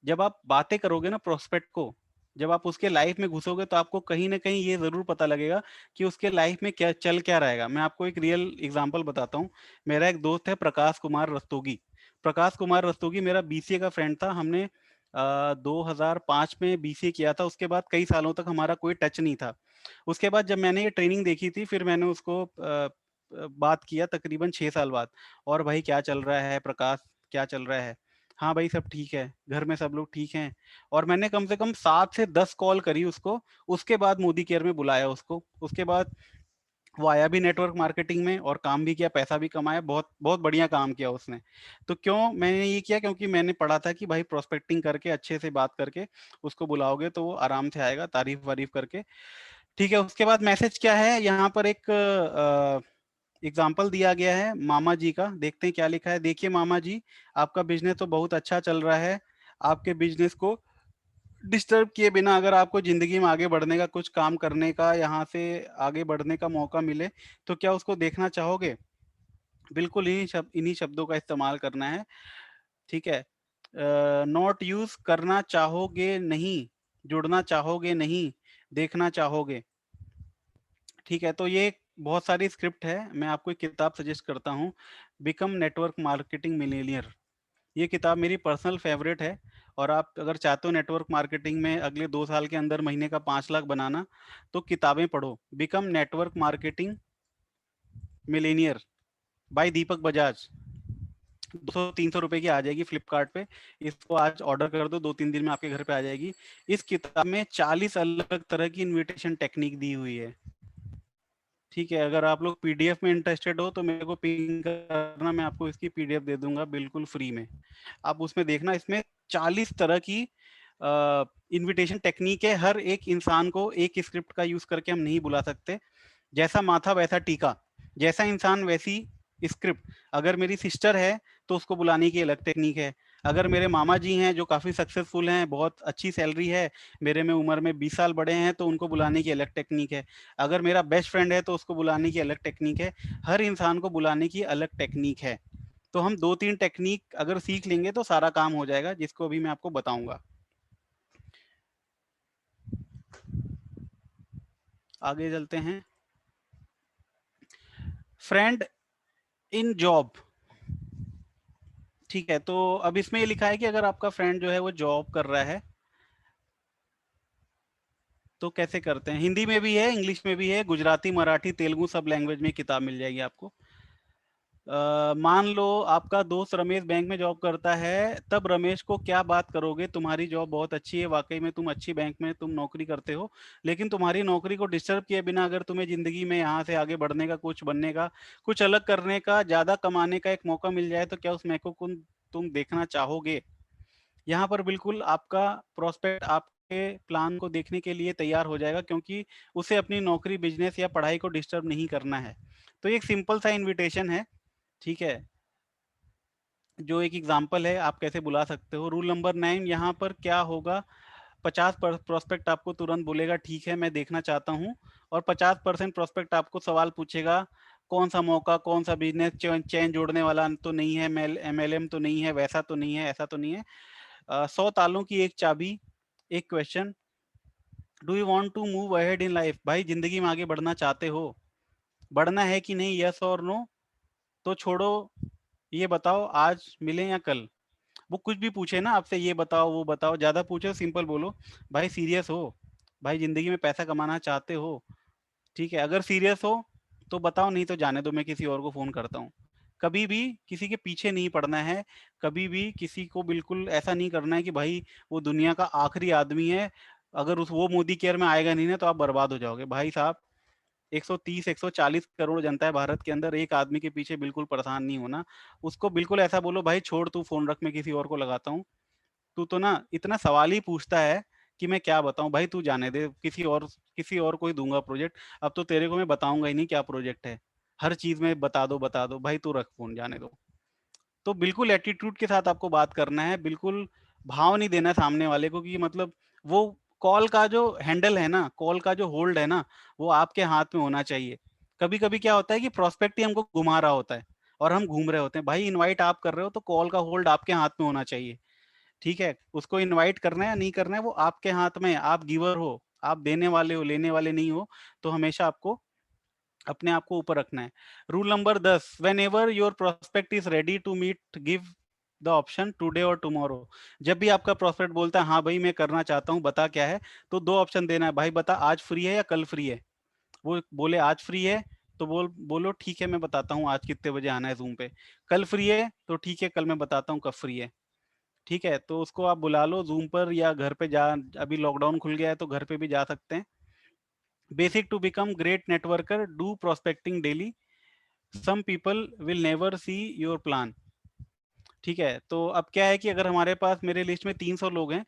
जब आप बातें करोगे ना प्रोस्पेक्ट को, जब आप उसके लाइफ में घुसोगे तो आपको कहीं ना कहीं ये जरूर पता लगेगा कि उसके लाइफ में क्या चल क्या रहेगा। मैं आपको एक रियल एग्जांपल बताता हूँ। मेरा एक दोस्त है प्रकाश कुमार रस्तोगी। प्रकाश कुमार रस्तोगी मेरा BCA का फ्रेंड था। हमने 2005 में BCA किया था, उसके बाद कई सालों तक हमारा कोई टच नहीं था। उसके बाद जब मैंने ये ट्रेनिंग देखी थी फिर मैंने उसको बात किया तकरीबन 6 साल बाद, और भाई क्या चल रहा है प्रकाश, क्या चल रहा है। हाँ भाई सब ठीक है, घर में सब लोग ठीक हैं। और मैंने कम से कम 7 से 10 कॉल करी उसको, उसके बाद मोदी केयर में बुलाया उसको। उसके बाद वो आया भी नेटवर्क मार्केटिंग में, और काम भी किया, पैसा भी कमाया, बहुत बहुत बढ़िया काम किया उसने। तो क्यों मैंने ये किया, क्योंकि मैंने पढ़ा था कि भाई प्रोस्पेक्टिंग करके अच्छे से बात करके उसको बुलाओगे तो वो आराम से आएगा तारीफ वारीफ करके। ठीक है। उसके बाद मैसेज क्या है यहाँ पर, एक एग्जाम्पल दिया गया है मामा जी का, देखते हैं क्या लिखा है। देखिए मामा जी, आपका बिजनेस तो बहुत अच्छा चल रहा है, आपके बिजनेस को डिस्टर्ब किए बिना अगर आपको जिंदगी में आगे बढ़ने का, कुछ काम करने का, यहाँ से आगे बढ़ने का मौका मिले तो क्या उसको देखना चाहोगे? बिल्कुल इन्हीं शब्दों का इस्तेमाल करना है। ठीक है। नॉट यूज करना चाहोगे नहीं, जुड़ना चाहोगे नहीं, देखना चाहोगे। ठीक है। तो ये बहुत सारी स्क्रिप्ट है, मैं आपको एक किताब सजेस्ट करता हूँ, बिकम नेटवर्क मार्केटिंग मिलेनियर। ये किताब मेरी पर्सनल फेवरेट है। और आप अगर चाहते हो नेटवर्क मार्केटिंग में अगले 2 साल के अंदर महीने का 5 लाख बनाना, तो किताबें पढ़ो। Become network marketing millionaire by Deepak Bajaj. 200-300 रुपए की आ जाएगी फ्लिपकार्ट पे। इसको आज ऑर्डर कर दो, 2-3 दिन में आपके घर पे आ जाएगी। इस किताब में 40 अलग तरह की इनविटेशन टेक्निक दी हुई है। ठीक है, अगर आप लोग पीडीएफ में इंटरेस्टेड हो तो मेरे को पिंग करना, मैं आपको इसकी पीडीएफ दे दूंगा बिल्कुल फ्री में। आप उसमें देखना, इसमें 40 तरह की इनविटेशन टेक्निक है। हर एक इंसान को एक स्क्रिप्ट का यूज करके हम नहीं बुला सकते। जैसा माथा वैसा टीका, जैसा इंसान वैसी स्क्रिप्ट। अगर मेरी सिस्टर है तो उसको बुलाने की अलग टेक्निक है। अगर मेरे मामा जी हैं जो काफी सक्सेसफुल हैं, बहुत अच्छी सैलरी है, मेरे में उम्र में 20 साल बड़े हैं, तो उनको बुलाने की अलग टेक्निक है। अगर मेरा बेस्ट फ्रेंड है तो उसको बुलाने की अलग टेक्निक है। हर इंसान को बुलाने की अलग टेक्निक है। तो हम 2-3 टेक्निक अगर सीख लेंगे तो सारा काम हो जाएगा, जिसको अभी मैं आपको बताऊंगा। आगे चलते हैं। Friend in job. ठीक है, तो अब इसमें ये लिखा है कि अगर आपका फ्रेंड जो है वो जॉब कर रहा है तो कैसे करते हैं। हिंदी में भी है, इंग्लिश में भी है, गुजराती, मराठी, तेलुगु सब लैंग्वेज में किताब मिल जाएगी आपको। मान लो आपका दोस्त रमेश बैंक में जॉब करता है, तब रमेश को क्या बात करोगे। तुम्हारी जॉब बहुत अच्छी है, वाकई में तुम अच्छी बैंक में तुम नौकरी करते हो, लेकिन तुम्हारी नौकरी को डिस्टर्ब किए बिना अगर तुम्हें जिंदगी में यहाँ से आगे बढ़ने का, कुछ बनने का, कुछ अलग करने का, ज्यादा कमाने का एक मौका मिल जाए, तो क्या उस मौके को तुम देखना चाहोगे। यहाँ पर बिल्कुल आपका प्रोस्पेक्ट आपके प्लान को देखने के लिए तैयार हो जाएगा, क्योंकि उसे अपनी नौकरी, बिजनेस या पढ़ाई को डिस्टर्ब नहीं करना है। तो ये एक सिंपल सा इनविटेशन है। ठीक है, जो एक एग्जाम्पल है आप कैसे बुला सकते हो। रूल नंबर 9 यहाँ पर क्या होगा। 50% आपको तुरंत बोलेगा ठीक है मैं देखना चाहता हूँ, और 50% प्रोस्पेक्ट आपको सवाल पूछेगा, कौन सा मौका, कौन सा बिजनेस, चेन जोड़ने वाला तो नहीं है, एमएलएम तो नहीं है, वैसा तो नहीं है, ऐसा तो नहीं है। 100 तालों की एक चाबी, एक question, do you want to move ahead in life. भाई जिंदगी में आगे बढ़ना चाहते हो, बढ़ना है कि नहीं, यस और नो। तो छोड़ो, ये बताओ आज मिले या कल। वो कुछ भी पूछे ना आपसे, ये बताओ वो बताओ, ज्यादा पूछो सिंपल बोलो, भाई सीरियस हो, भाई जिंदगी में पैसा कमाना चाहते हो। ठीक है, अगर सीरियस हो तो बताओ, नहीं तो जाने दो, मैं किसी और को फोन करता हूँ। कभी भी किसी के पीछे नहीं पड़ना है। कभी भी किसी को बिल्कुल ऐसा नहीं करना है कि भाई वो दुनिया का आखिरी आदमी है, अगर उस वो मोदी केयर में आएगा नहीं ना तो आप बर्बाद हो जाओगे। भाई साहब, 130-140 करोड़ जनता है भारत के अंदर, एक आदमी के पीछे बिल्कुल परेशान नहीं होना। उसको बिल्कुल ऐसा बोलो, भाई छोड़ तू फोन रख, मैं किसी और को लगाता हूँ। तू तो ना इतना सवाल ही पूछता है कि मैं क्या बताऊं। भाई तू जाने दे, किसी और को ही दूंगा प्रोजेक्ट। अब तो तेरे को मैं बताऊंगा ही नहीं क्या प्रोजेक्ट है। हर चीज में बता दो बता दो, भाई तू रख फोन, जाने दो। तो बिल्कुल एटीट्यूड के साथ आपको बात करना है, बिल्कुल भाव नहीं देना है सामने वाले को, कि मतलब वो कॉल का जो हैंडल है ना, कॉल का जो होल्ड है ना, वो आपके हाथ में होना चाहिए। कभी कभी क्या होता है कि प्रोस्पेक्ट ही हमको घुमा रहा होता है और हम घूम रहे होते हैं। भाई इनवाइट आप कर रहे हो तो कॉल का होल्ड आपके हाथ में होना चाहिए। ठीक है, उसको इनवाइट करना है या नहीं करना है वो आपके हाथ में है। आप गिवर हो, आप देने वाले हो, लेने वाले नहीं हो। तो हमेशा आपको अपने आप को ऊपर रखना है। Rule number 10, whenever your prospect is ready to meet, give the option today और टुमारो। जब भी आपका प्रोस्पेक्ट बोलता है हाँ भाई मैं करना चाहता हूँ, बता क्या है, तो 2 ऑप्शन देना है। भाई बता आज फ्री है या कल फ्री है। वो बोले आज फ्री है तो बोलो ठीक है मैं बताता हूँ आज कितने बजे आना है जूम पे। कल फ्री है तो ठीक है, कल मैं बताता हूँ कब फ्री है। ठीक है, तो उसको आप बुला लो जूम पर या घर पे जा, अभी लॉकडाउन खुल गया है तो घर पे भी जा सकते हैं। Basic to become great networker, do prospecting daily, some people will never see your plan. ठीक है, तो अब क्या है कि अगर हमारे पास, मेरे लिस्ट में 300 लोग हैं,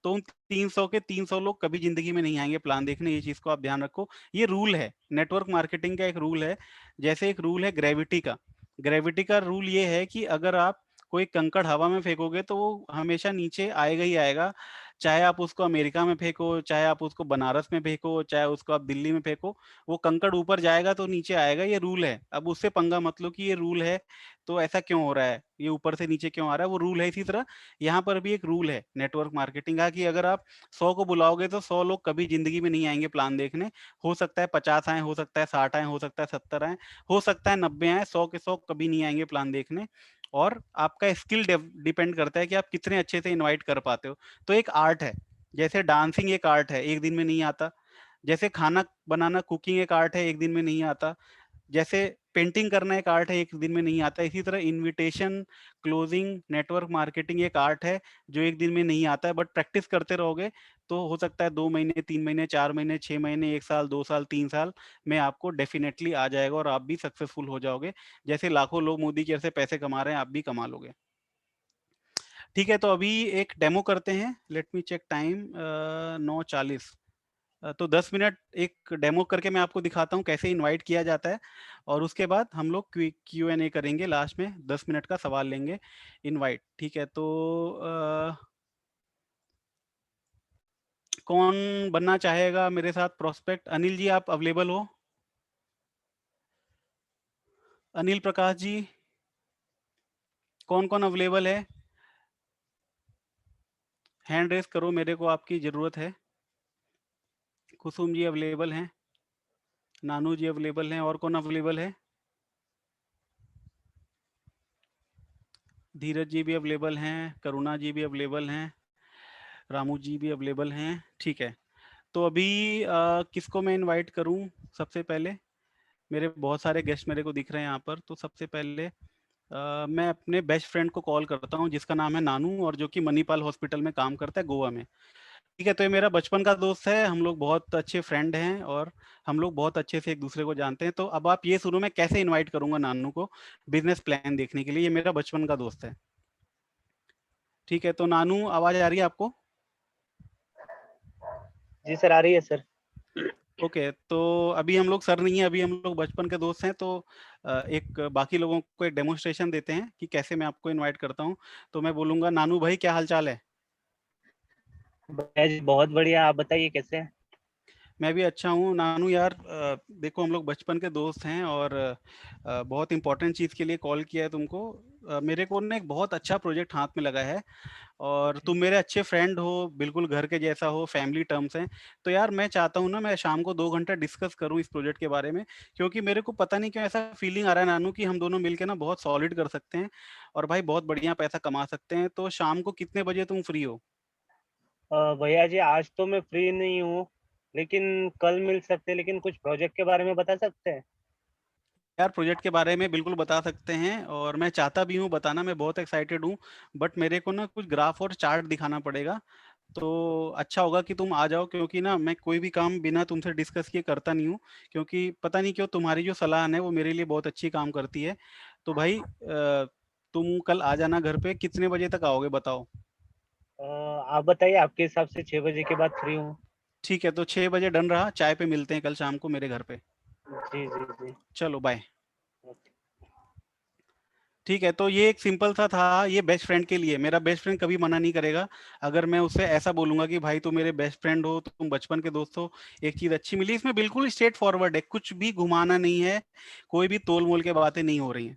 तो उन 300 के 300 लोग कभी जिंदगी में नहीं आएंगे प्लान देखने। ये चीज को आप ध्यान रखो, ये रूल है नेटवर्क मार्केटिंग का, एक रूल है। जैसे एक रूल है ग्रेविटी का। ग्रेविटी का रूल ये है कि अगर आप कोई कंकड़ हवा में फेंकोगे तो वो हमेशा नीचे आएगा ही आएगा। चाहे आप उसको अमेरिका में फेंको, चाहे आप उसको बनारस में फेंको, चाहे उसको आप दिल्ली में फेंको, वो कंकड़ ऊपर जाएगा तो नीचे आएगा, ये रूल है। अब उससे पंगा मत लो कि ये रूल है तो ऐसा क्यों हो रहा है, ये ऊपर से नीचे क्यों आ रहा है, वो रूल है। इसी तरह यहाँ पर भी एक रूल है नेटवर्क मार्केटिंग का कि अगर आप 100 को बुलाओगे तो 100 लोग कभी जिंदगी में नहीं आएंगे प्लान देखने। हो सकता है 50 आए, हो सकता है 60 आए, हो सकता है 70 आए, हो सकता है 90 आए, 100 के 100 कभी नहीं आएंगे प्लान देखने। और आपका स्किल डिपेंड करता है कि आप कितने अच्छे से इनवाइट कर पाते हो। तो एक आर्ट है, जैसे डांसिंग एक आर्ट है, एक दिन में नहीं आता। जैसे खाना बनाना, कुकिंग एक आर्ट है, एक दिन में नहीं आता। जैसे पेंटिंग करना एक आर्ट है, एक दिन में नहीं आता। इसी तरह इनविटेशन, क्लोजिंग, नेटवर्क मार्केटिंग एक आर्ट है जो एक दिन में नहीं आता है, बट प्रैक्टिस करते रहोगे तो हो सकता है 2 महीने, 3 महीने, 4 महीने, 6 महीने, 1 साल, 2 साल, 3 साल में आपको डेफिनेटली आ जाएगा और आप भी सक्सेसफुल हो जाओगे। जैसे लाखों लोग मोदी के से पैसे कमा रहे हैं, आप भी कमा लोगे। ठीक है, तो अभी एक डेमो करते हैं। Let me check time, 9:40। तो 10 मिनट एक डेमो करके मैं आपको दिखाता हूँ कैसे इनवाइट किया जाता है, और उसके बाद हम लोग Q&A करेंगे, लास्ट में 10 मिनट का सवाल लेंगे इनवाइट। ठीक है, तो कौन बनना चाहेगा मेरे साथ प्रोस्पेक्ट? अनिल जी, आप अवेलेबल हो? अनिल प्रकाश जी, कौन कौन अवेलेबल है? हैंड रेस करो, मेरे को आपकी ज़रूरत है। कुसुम जी अवेलेबल हैं, नानू जी अवेलेबल हैं, और कौन अवेलेबल है? धीरज जी भी अवेलेबल हैं, करुणा जी भी अवेलेबल हैं, रामू जी भी अवेलेबल हैं। ठीक है, तो अभी किसको मैं इनवाइट करूं? सबसे पहले मेरे बहुत सारे गेस्ट मेरे को दिख रहे हैं यहाँ पर, तो सबसे पहले मैं अपने बेस्ट फ्रेंड को कॉल करता हूँ जिसका नाम है नानू, और जो कि मणिपाल हॉस्पिटल में काम करता है गोवा में। ठीक है, तो ये मेरा बचपन का दोस्त है, हम लोग बहुत अच्छे फ्रेंड हैं और हम लोग बहुत अच्छे से एक दूसरे को जानते हैं। तो अब आप ये सुनो मैं कैसे इनवाइट करूंगा नानू को बिजनेस प्लान देखने के लिए। ये मेरा बचपन का दोस्त है। ठीक है, तो नानू, आवाज आ रही है आपको? जी सर, आ रही है सर। ओके, तो अभी हम लोग सर नहीं है, अभी हम लोग बचपन के दोस्त हैं, तो एक बाकी लोगों को एक डेमोन्स्ट्रेशन देते हैं कि कैसे मैं आपको इनवाइट करता हूँ। तो मैं बोलूंगा, नानू भाई क्या हाल चाल है? बढ़िया जी, बहुत बढ़िया। आप बताइए कैसे हैं? मैं भी अच्छा हूँ नानू यार। देखो, हम लोग बचपन के दोस्त हैं और बहुत इंपॉर्टेंट चीज़ के लिए कॉल किया है तुमको। मेरे को ना एक बहुत अच्छा प्रोजेक्ट हाथ में लगा है, और ओके। तुम मेरे अच्छे फ्रेंड हो, बिल्कुल घर के जैसा हो, फैमिली टर्म्स हैं। तो यार मैं चाहता हूँ ना, मैं शाम को 2 घंटा डिस्कस करूँ इस प्रोजेक्ट के बारे में, क्योंकि मेरे को पता नहीं क्यों ऐसा फीलिंग आ रहा है नानू कि हम दोनों मिलके ना बहुत सॉलिड कर सकते हैं और भाई बहुत बढ़िया पैसा कमा सकते हैं। तो शाम को कितने बजे तुम फ्री हो? भैया जी, आज तो मैं फ्री नहीं हूँ, लेकिन कल मिल सकते हैं। लेकिन कुछ प्रोजेक्ट के बारे में बता सकते हैं? यार प्रोजेक्ट के बारे में बिल्कुल बता सकते हैं, और मैं चाहता भी हूँ बताना, मैं बहुत एक्साइटेड हूँ। बट मेरे को ना कुछ ग्राफ और चार्ट दिखाना पड़ेगा। तो अच्छा होगा कि तुम आ जाओ, क्योंकि ना मैं कोई भी काम बिना तुमसे डिस्कस किए करता नहीं हूँ। क्योंकि पता नहीं क्यों तुम्हारी जो सलाह है वो मेरे लिए बहुत अच्छी काम करती है। तो भाई तुम कल आ जाना घर पे। कितने बजे तक आओगे बताओ? आप बताइए, आपके हिसाब से 6 बजे के बाद फ्री हूँ। ठीक है, तो 6 बजे डन रहा, चाय पे मिलते हैं कल शाम को मेरे घर पे। जी जी जी। चलो बाय। ओके। ठीक है, तो ये एक सिंपल सा था, ये बेस्ट फ्रेंड के लिए। मेरा बेस्ट फ्रेंड कभी मना नहीं करेगा अगर मैं उससे ऐसा बोलूंगा कि भाई तुम मेरे बेस्ट फ्रेंड हो, तुम बचपन के दोस्त हो, एक चीज अच्छी मिली। इसमें बिल्कुल स्ट्रेट फॉरवर्ड है, कुछ भी घुमाना नहीं है, कोई भी तोल मोल के बातें नहीं हो रही हैं।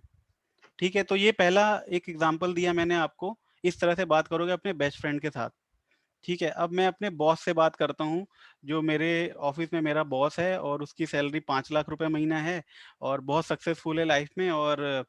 ठीक है, तो ये पहला एक एग्जाम्पल दिया मैंने आपको। इस तरह से बात करोगे अपने बेस्ट फ्रेंड के साथ। ठीक है, अब मैं अपने बॉस से बात करता हूँ, जो मेरे ऑफिस में मेरा बॉस है और उसकी सैलरी 5 लाख रुपए महीना है, और बहुत सक्सेसफुल है लाइफ में। और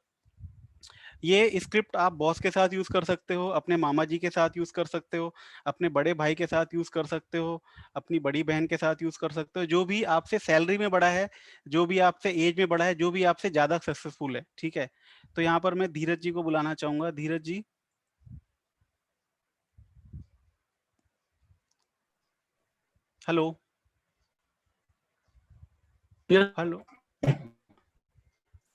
ये स्क्रिप्ट आप बॉस के साथ यूज कर सकते हो, अपने मामा जी के साथ यूज कर सकते हो, अपने बड़े भाई के साथ यूज कर सकते हो, अपनी बड़ी बहन के साथ यूज कर सकते हो, जो भी आपसे सैलरी में बड़ा है, जो भी आपसे एज में बड़ा है, जो भी आपसे ज्यादा सक्सेसफुल है। ठीक है, तो यहाँ पर मैं धीरज जी को बुलाना चाहूंगा। धीरज जी, हेलो। यस हेलो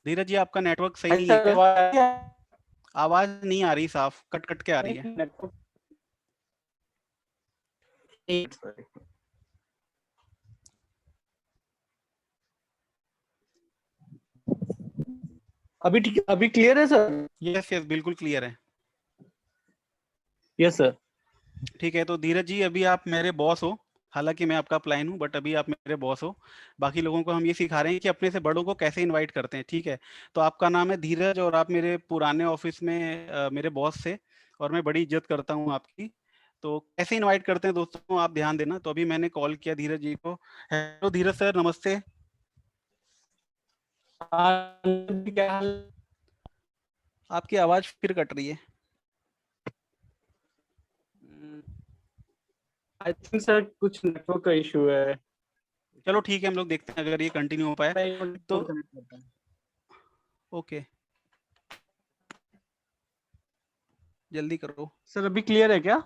धीरज जी, आपका नेटवर्क सही नहीं है सर, क्या? आवाज आवाज नहीं आ रही साफ, कट कट के आ रही है। अभी ठीक, अभी क्लियर है सर? यस यस, बिल्कुल क्लियर है। Yes sir. ठीक है, तो धीरज जी अभी आप मेरे बॉस हो, हालांकि मैं आपका अपलाइन हूँ, बट अभी आप मेरे बॉस हो। बाकी लोगों को हम ये सिखा रहे हैं कि अपने से बड़ों को कैसे इनवाइट करते हैं, ठीक है। तो आपका नाम है धीरज और आप मेरे पुराने ऑफिस में मेरे बॉस थे और मैं बड़ी इज्जत करता हूँ आपकी। तो कैसे इनवाइट करते हैं दोस्तों, आप ध्यान देना। तो अभी मैंने कॉल किया धीरज जी को। हेलो धीरज सर, नमस्ते। हाँ, क्या हाल? आपकी आवाज़ फिर कट रही है। आई थिंक सर कुछ नेटवर्क का इशू है। चलो ठीक है, हम लोग देखते हैं अगर ये कंटिन्यू हो पाए मैं एक मिनट तो। फोन कनेक्ट करता हूँ। ओके, जल्दी करो। सर अभी क्लियर है क्या?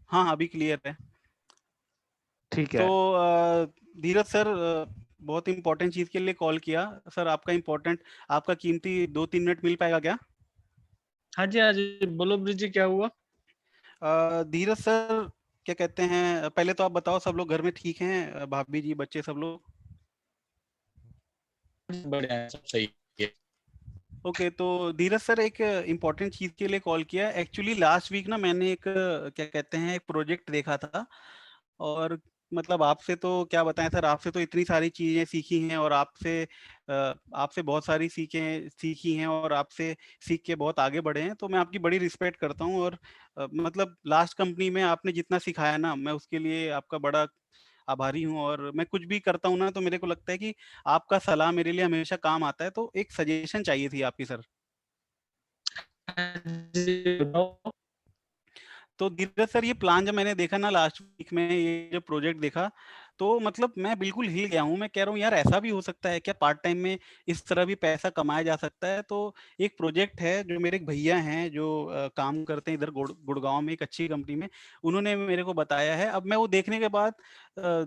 हाँ हाँ, अभी क्लियर है। ठीक तो है। धीरज सर, बहुत इंपॉर्टेंट चीज़ के लिए कॉल किया सर। आपका कीमती 2-3 मिनट मिल पाएगा क्या? हाँ जी बोलो ब्रिज जी, क्या हुआ? धीरज सर, क्या कहते हैं, पहले तो आप बताओ सब लोग घर में ठीक हैं, भाभी जी बच्चे सब लोग? बढ़िया है, सब सही है। ओके, तो धीरज सर एक इम्पॉर्टेंट चीज़ के लिए कॉल किया। एक्चुअली लास्ट वीक ना मैंने एक क्या कहते हैं एक प्रोजेक्ट देखा था। और मतलब आपसे तो क्या बताएं सर, आपसे तो इतनी सारी चीज़ें सीखी हैं और आपसे बहुत सारी सीखें सीखी हैं और आपसे सीख के बहुत आगे बढ़े हैं। तो मैं आपकी बड़ी रिस्पेक्ट करता हूँ और मतलब लास्ट कंपनी में आपने जितना सिखाया ना, मैं उसके लिए आपका बड़ा आभारी हूँ। और मैं कुछ भी करता हूँ ना तो मेरे को लगता है कि आपका सलाह मेरे लिए हमेशा काम आता है। तो एक सजेशन चाहिए थी आपकी सर। हाँ जी बताओ। तो धीरज सर, ये प्लान जब मैंने देखा ना लास्ट वीक में, ये जो प्रोजेक्ट देखा, तो मतलब मैं बिल्कुल हिल गया हूँ। मैं कह रहा हूँ यार, ऐसा भी हो सकता है क्या पार्ट टाइम में इस तरह भी पैसा कमाया जा सकता है? तो एक प्रोजेक्ट है जो मेरे एक भैया हैं जो काम करते हैं इधर गुड़गांव में एक अच्छी कंपनी में, उन्होंने मेरे को बताया है। अब मैं वो देखने के बाद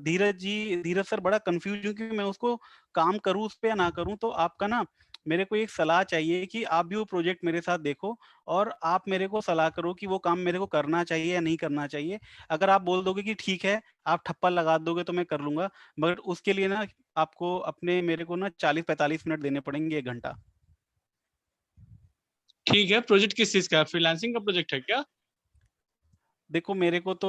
धीरज सर बड़ा कंफ्यूज हूँ कि मैं उसको काम करूँ उस पर या ना करूँ। तो आपका ना मेरे को एक सलाह चाहिए कि आप भी वो प्रोजेक्ट मेरे साथ देखो और आप मेरे को सलाह करो कि वो काम मेरे को करना चाहिए या नहीं करना चाहिए। अगर आप बोल दोगे कि ठीक है, आप ठप्पा लगा दोगे तो मैं कर लूंगा, मगर उसके लिए ना आपको अपने मेरे को ना 40-45 मिनट देने पड़ेंगे, 1 घंटा। ठीक है, प्रोजेक्ट किस चीज का है? फ्रीलांसिंग का प्रोजेक्ट है क्या? देखो मेरे को तो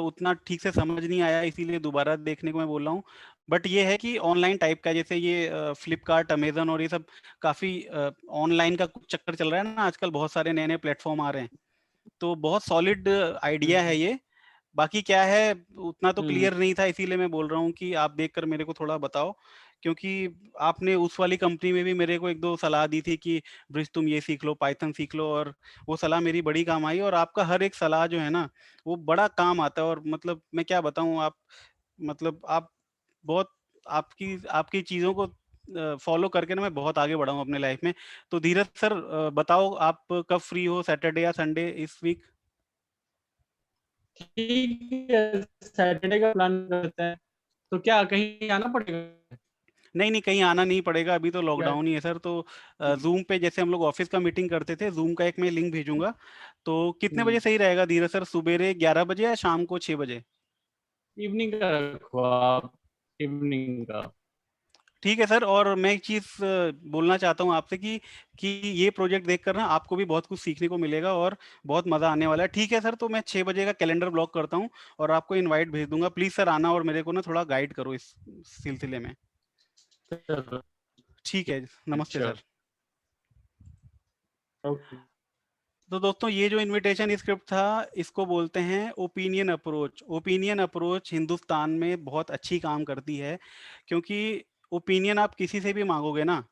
उतना ठीक से समझ नहीं आया, इसीलिए दोबारा देखने को मैं बोल रहा हूँ। बट ये है कि ऑनलाइन टाइप का, जैसे ये फ्लिपकार्ट, अमेजन और ये सब काफी ऑनलाइन का कुछ चक्कर चल रहा है ना आजकल, बहुत सारे नए नए प्लेटफॉर्म आ रहे हैं। तो बहुत सॉलिड आइडिया है हम्म ये। बाकी क्या है, उतना तो हम्म क्लियर नहीं था, इसीलिए मैं बोल रहा हूँ कि आप देखकर मेरे को थोड़ा बताओ। क्योंकि आपने उस वाली कंपनी में भी मेरे को एक दो सलाह दी थी कि ब्रिज तुम ये सीख लो, पाइथन सीख लो, और वो सलाह मेरी बड़ी काम आई। और आपका हर एक सलाह जो है ना, वो बड़ा काम आता है। और मतलब मैं क्या बताऊँ, आप मतलब आप बहुत आपकी आपकी चीज़ों को फॉलो करके ना मैं बहुत आगे बढ़ा हूँ अपने लाइफ में। तो धीरज सर, बताओ आप कब फ्री हो, सैटरडे या संडे इस वीक? ठीक है, सैटरडे का प्लान करते हैं। तो क्या कहीं आना पड़ेगा नहीं नहीं, कहीं आना नहीं पड़ेगा, अभी तो या? लॉकडाउन ही है सर। तो जूम पे जैसे हम लोग ऑफिस का मीटिंग करते थे, जूम का एक मैं लिंक भेजूंगा। तो कितने बजे हम्म सही रहेगा धीरज सर, सुबेरे 11 बजे या शाम को 6 बजे? इवनिंग का रखो आप, इवनिंग का। ठीक है सर। और मैं एक चीज़ बोलना चाहता हूँ आपसे कि ये प्रोजेक्ट देखकर ना आपको भी बहुत कुछ सीखने को मिलेगा और बहुत मज़ा आने वाला है। ठीक है सर, तो मैं 6 बजे का कैलेंडर ब्लॉक करता हूँ और आपको इनवाइट भेज दूंगा। प्लीज़ सर आना और मेरे को ना थोड़ा गाइड करो इस सिलसिले में। चलो, ठीक है, नमस्ते अच्छा, सर। ओके। तो दोस्तों, ये जो इनविटेशन स्क्रिप्ट था, इसको बोलते हैं opinion approach. Opinion approach Hindustan में बहुत अच्छी काम करती है, क्योंकि ओपिनियन आप किसी से भी मांगोगे ना,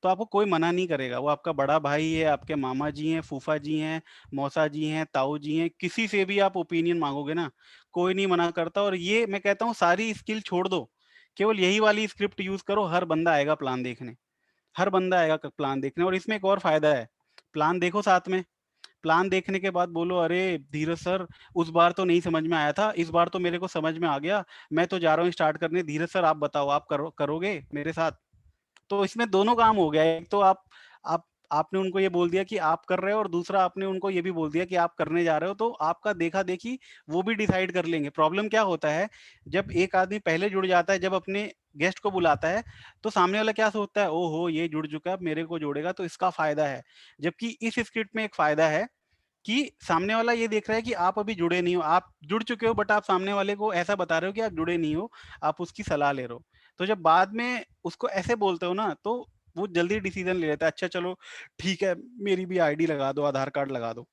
तो आपको कोई मना नहीं करेगा। वो आपका बड़ा भाई है, आपके मामा जी हैं, फूफा जी हैं, मौसा जी हैं, ताऊ जी हैं, किसी से भी आप ओपिनियन मांगोगे ना, कोई नहीं मना करता। और ये मैं कहता हूँ, सारी स्किल छोड़ दो, केवल यही वाली स्क्रिप्ट यूज करो, हर बंदा आएगा प्लान देखने। हर बंदा आएगा प्लान देखने। और इसमें एक और फायदा है, प्लान देखो साथ में, प्लान देखने के बाद बोलो, अरे धीरज सर, उस बार तो नहीं समझ में आया था, इस बार तो मेरे को समझ में आ गया, मैं तो जा रहा हूँ स्टार्ट करने, धीरज सर आप बताओ, आप करोगे मेरे साथ? तो इसमें दोनों काम हो गया। एक तो आप आपने उनको ये बोल दिया कि आप कर रहे हो, और दूसरा आपने उनको ये भी बोल दिया कि आप करने जा रहे हो। तो आपका देखा देखी वो भी डिसाइड कर लेंगे। प्रॉब्लम क्या होता है, जब एक आदमी पहले जुड़ जाता है, जब अपने गेस्ट को बुलाता है, तो सामने वाला क्या सोचता है, ओहो ये जुड़ चुका है, अब मेरे को जोड़ेगा तो इसका फायदा है। जबकि इस स्क्रिप्ट में एक फायदा है कि सामने वाला ये देख रहा है कि आप अभी जुड़े नहीं हो, आप जुड़ चुके हो बट आप सामने वाले को ऐसा बता रहे हो कि आप जुड़े नहीं हो, आप उसकी सलाह ले रहे हो। तो जब बाद में उसको ऐसे बोलते हो ना, तो वो जल्दी डिसीजन ले लेता है, अच्छा चलो ठीक है, मेरी भी आईडी लगा दो, आधार कार्ड लगा दो।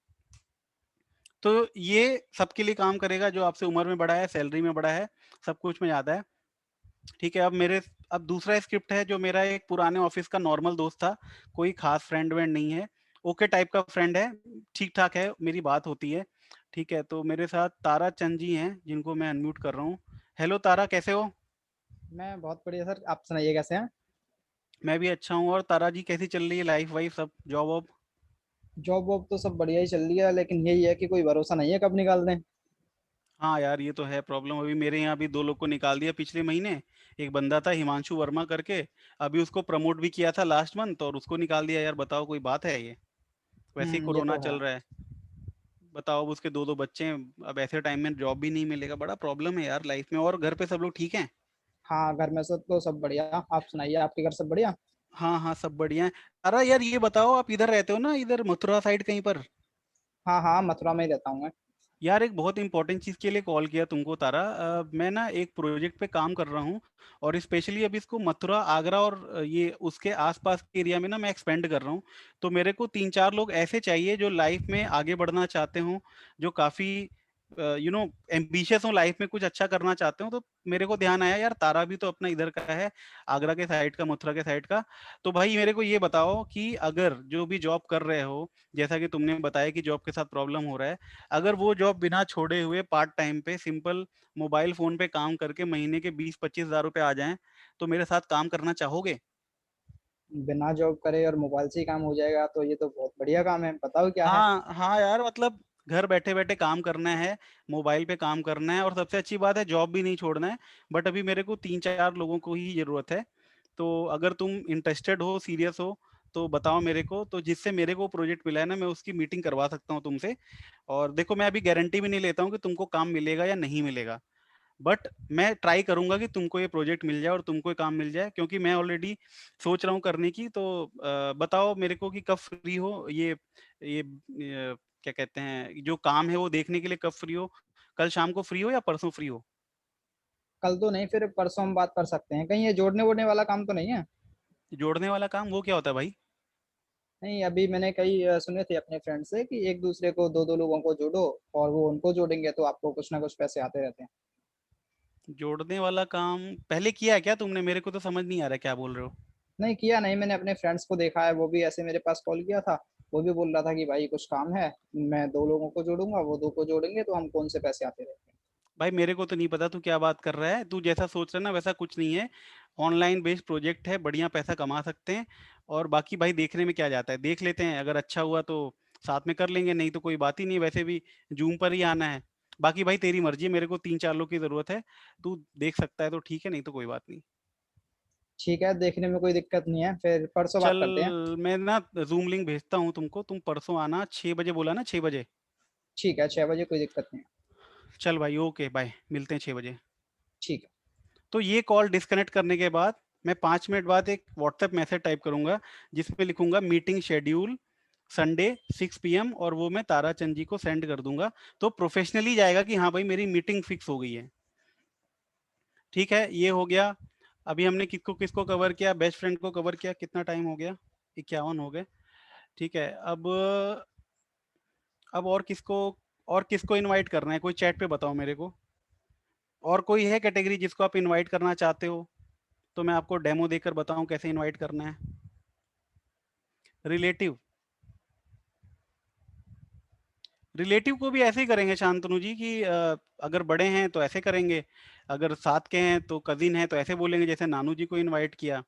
तो ये सबके लिए काम करेगा, जो आपसे उम्र में बड़ा है, सैलरी में बड़ा है, सब कुछ में ज्यादा है। ठीक है, अब दूसरा स्क्रिप्ट है, जो मेरा एक पुराने ऑफिस का नॉर्मल दोस्त था, कोई खास फ्रेंड वेंड नहीं है, ओके टाइप का फ्रेंड है, ठीक ठाक है, मेरी बात होती है। ठीक है, तो मेरे साथ तारा चंद जी हैं, जिनको मैं अनम्यूट कर रहा हूँ। हेलो तारा, कैसे हो? मैं बहुत बढ़िया सर, आप सुनाइए कैसे हैं? मैं भी अच्छा हूँ। और तारा जी, कैसी चल रही है लाइफ वाइफ सब, जॉब वॉब? जॉब वॉब तो सब बढ़िया ही चल रही है, लेकिन यही है कि कोई भरोसा नहीं है कब निकाल दें। हाँ यार, ये तो है प्रॉब्लम। अभी मेरे यहाँ भी 2 लोग को निकाल दिया पिछले महीने। एक बंदा था हिमांशु वर्मा करके, अभी उसको प्रमोट भी किया था लास्ट मंथ, और उसको निकाल दिया। यार बताओ, कोई बात है ये? वैसे ही ये कोरोना तो है। चल रहा है। बताओ, अब उसके 2 2 बच्चे हैं, अब ऐसे टाइम में जॉब भी नहीं मिलेगा, बड़ा प्रॉब्लम है यार लाइफ में। और घर पे सब लोग ठीक हैं? हाँ, घर में सब तो सब बढ़िया। आप सुनाइए, आपके घर सब बढ़िया? हाँ हाँ, सब बढ़िया है। अरे यार, ये बताओ, आप इधर रहते हो ना, इधर मथुरा साइड कहीं पर? हाँ हाँ, मथुरा में ही रहता हूँ मैं। यार एक बहुत इंपॉर्टेंट चीज़ के लिए कॉल किया तुमको तारा। मैं ना एक प्रोजेक्ट पे काम कर रहा हूँ, और स्पेशली अभी इसको मथुरा, आगरा और ये उसके आसपास के एरिया में ना मैं एक्सपेंड कर रहा हूँ। तो मेरे को 3 4 लोग ऐसे चाहिए जो लाइफ में आगे बढ़ना चाहते हों, जो काफ़ी एम्बिशियस हो लाइफ में, कुछ अच्छा करना चाहते हो। तो मेरे को ध्यान आया यार, तारा भी तो अपना इधर का है, आगरा के साइड का, मथुरा के साइड का। तो भाई मेरे को ये बताओ कि अगर जो भी जॉब कर रहे हो, जैसा कि तुमने बताया कि जॉब के साथ प्रॉब्लम हो रहा है, अगर वो जॉब बिना छोड़े हुए पार्ट टाइम पे सिंपल मोबाइल फोन पे काम करके महीने के 20 25 हज़ार रुपए आ जाएं, तो मेरे साथ काम करना चाहोगे? बिना जॉब करे और मोबाइल से ही काम हो जाएगा तो ये तो बहुत बढ़िया काम है, बताओ क्या है? हाँ हाँ यार, मतलब घर बैठे बैठे काम करना है, मोबाइल पे काम करना है, और सबसे अच्छी बात है जॉब भी नहीं छोड़ना है। बट अभी मेरे को 3 4 लोगों को ही जरूरत है। तो अगर तुम इंटरेस्टेड हो, सीरियस हो, तो बताओ मेरे को, तो जिससे मेरे को प्रोजेक्ट मिला है ना, मैं उसकी मीटिंग करवा सकता हूँ तुमसे। और देखो, मैं अभी गारंटी भी नहीं लेता हूँ कि तुमको काम मिलेगा या नहीं मिलेगा, बट मैं ट्राई करूंगा कि तुमको ये प्रोजेक्ट मिल जाए और तुमको ये काम मिल जाए, क्योंकि मैं ऑलरेडी सोच रहा हूँ करने की। तो बताओ मेरे को कि कब फ्री हो, ये क्या कहते हैं, जो काम है वो देखने के लिए कब फ्री हो? कल शाम को फ्री हो या परसों फ्री हो? कल तो नहीं, फिर परसों हम बात कर सकते हैं। कहीं ये जोड़ने वोड़ने वाला काम तो नहीं है? जोड़ने वाला काम वो क्या होता है भाई? नहीं, अभी मैंने कई सुने थे अपने फ्रेंड से कि एक दूसरे को दो दो लोगों को जोड़ो, और वो उनको जोड़ेंगे तो आपको कुछ ना कुछ पैसे आते रहते हैं। जोड़ने वाला काम पहले किया है क्या तुमने? मेरे को तो समझ नहीं आ रहा क्या बोल रहे हो। नहीं किया नहीं, मैंने अपने फ्रेंड्स को देखा है, वो भी ऐसे मेरे पास कॉल किया था। वो भी बोल रहा था कि भाई कुछ काम है, मैं दो लोगों को जोड़ूंगा, वो दो को जोड़ेंगे तो हमको उनसे पैसे आते रहते हैं। भाई मेरे को तो नहीं पता तू क्या बात कर रहा है। तू जैसा सोच रहा है ना, वैसा कुछ नहीं है। ऑनलाइन बेस्ड प्रोजेक्ट है, बढ़िया पैसा कमा सकते हैं। और बाकी भाई देखने में क्या जाता है, देख लेते हैं, अगर अच्छा हुआ तो साथ में कर लेंगे, नहीं तो कोई बात ही नहीं, वैसे भी जूम पर ही आना है। बाकी भाई तेरी मर्जी है, मेरे को 3 4 लोग की जरूरत है। तू देख सकता है तो ठीक है, नहीं तो कोई बात नहीं। ठीक है, देखने में कोई दिक्कत नहीं है, फिर परसों चल, बात करते हैं। मैं ना जूम लिंक भेजता हूँ तुमको, तुम परसों आना 6 बजे, बोला ना 6 बजे? ठीक है, 6 बजे कोई दिक्कत नहीं है। चल भाई, ओके बाय, मिलते हैं 6 बजे। ठीक है। तो ये कॉल डिस्कनेक्ट करने के बाद मैं 5 मिनट बाद एक व्हाट्सएप मैसेज टाइप करूंगा, जिसमें लिखूंगा मीटिंग शेड्यूल संडे 6 PM, और वो मैं तारा चंद जी को सेंड कर दूंगा। तो प्रोफेशनली जाएगा कि हाँ भाई मेरी मीटिंग फिक्स हो गई है। ठीक है, ये हो गया। अभी हमने किसको किसको कवर किया? बेस्ट फ्रेंड को कवर किया। कितना टाइम हो गया? 51 हो गए। ठीक है, अब और किसको इनवाइट करना है? कोई चैट पे बताओ मेरे को। और कोई है कैटेगरी जिसको आप इनवाइट करना चाहते हो, तो मैं आपको डेमो देकर बताऊं कैसे इनवाइट करना है। रिलेटिव रिलेटिव को भी ऐसे ही करेंगे शांतनु जी कि अगर बड़े हैं तो ऐसे करेंगे, अगर साथ के हैं तो कजिन है तो ऐसे बोलेंगे जैसे नानू जी को इनवाइट किया।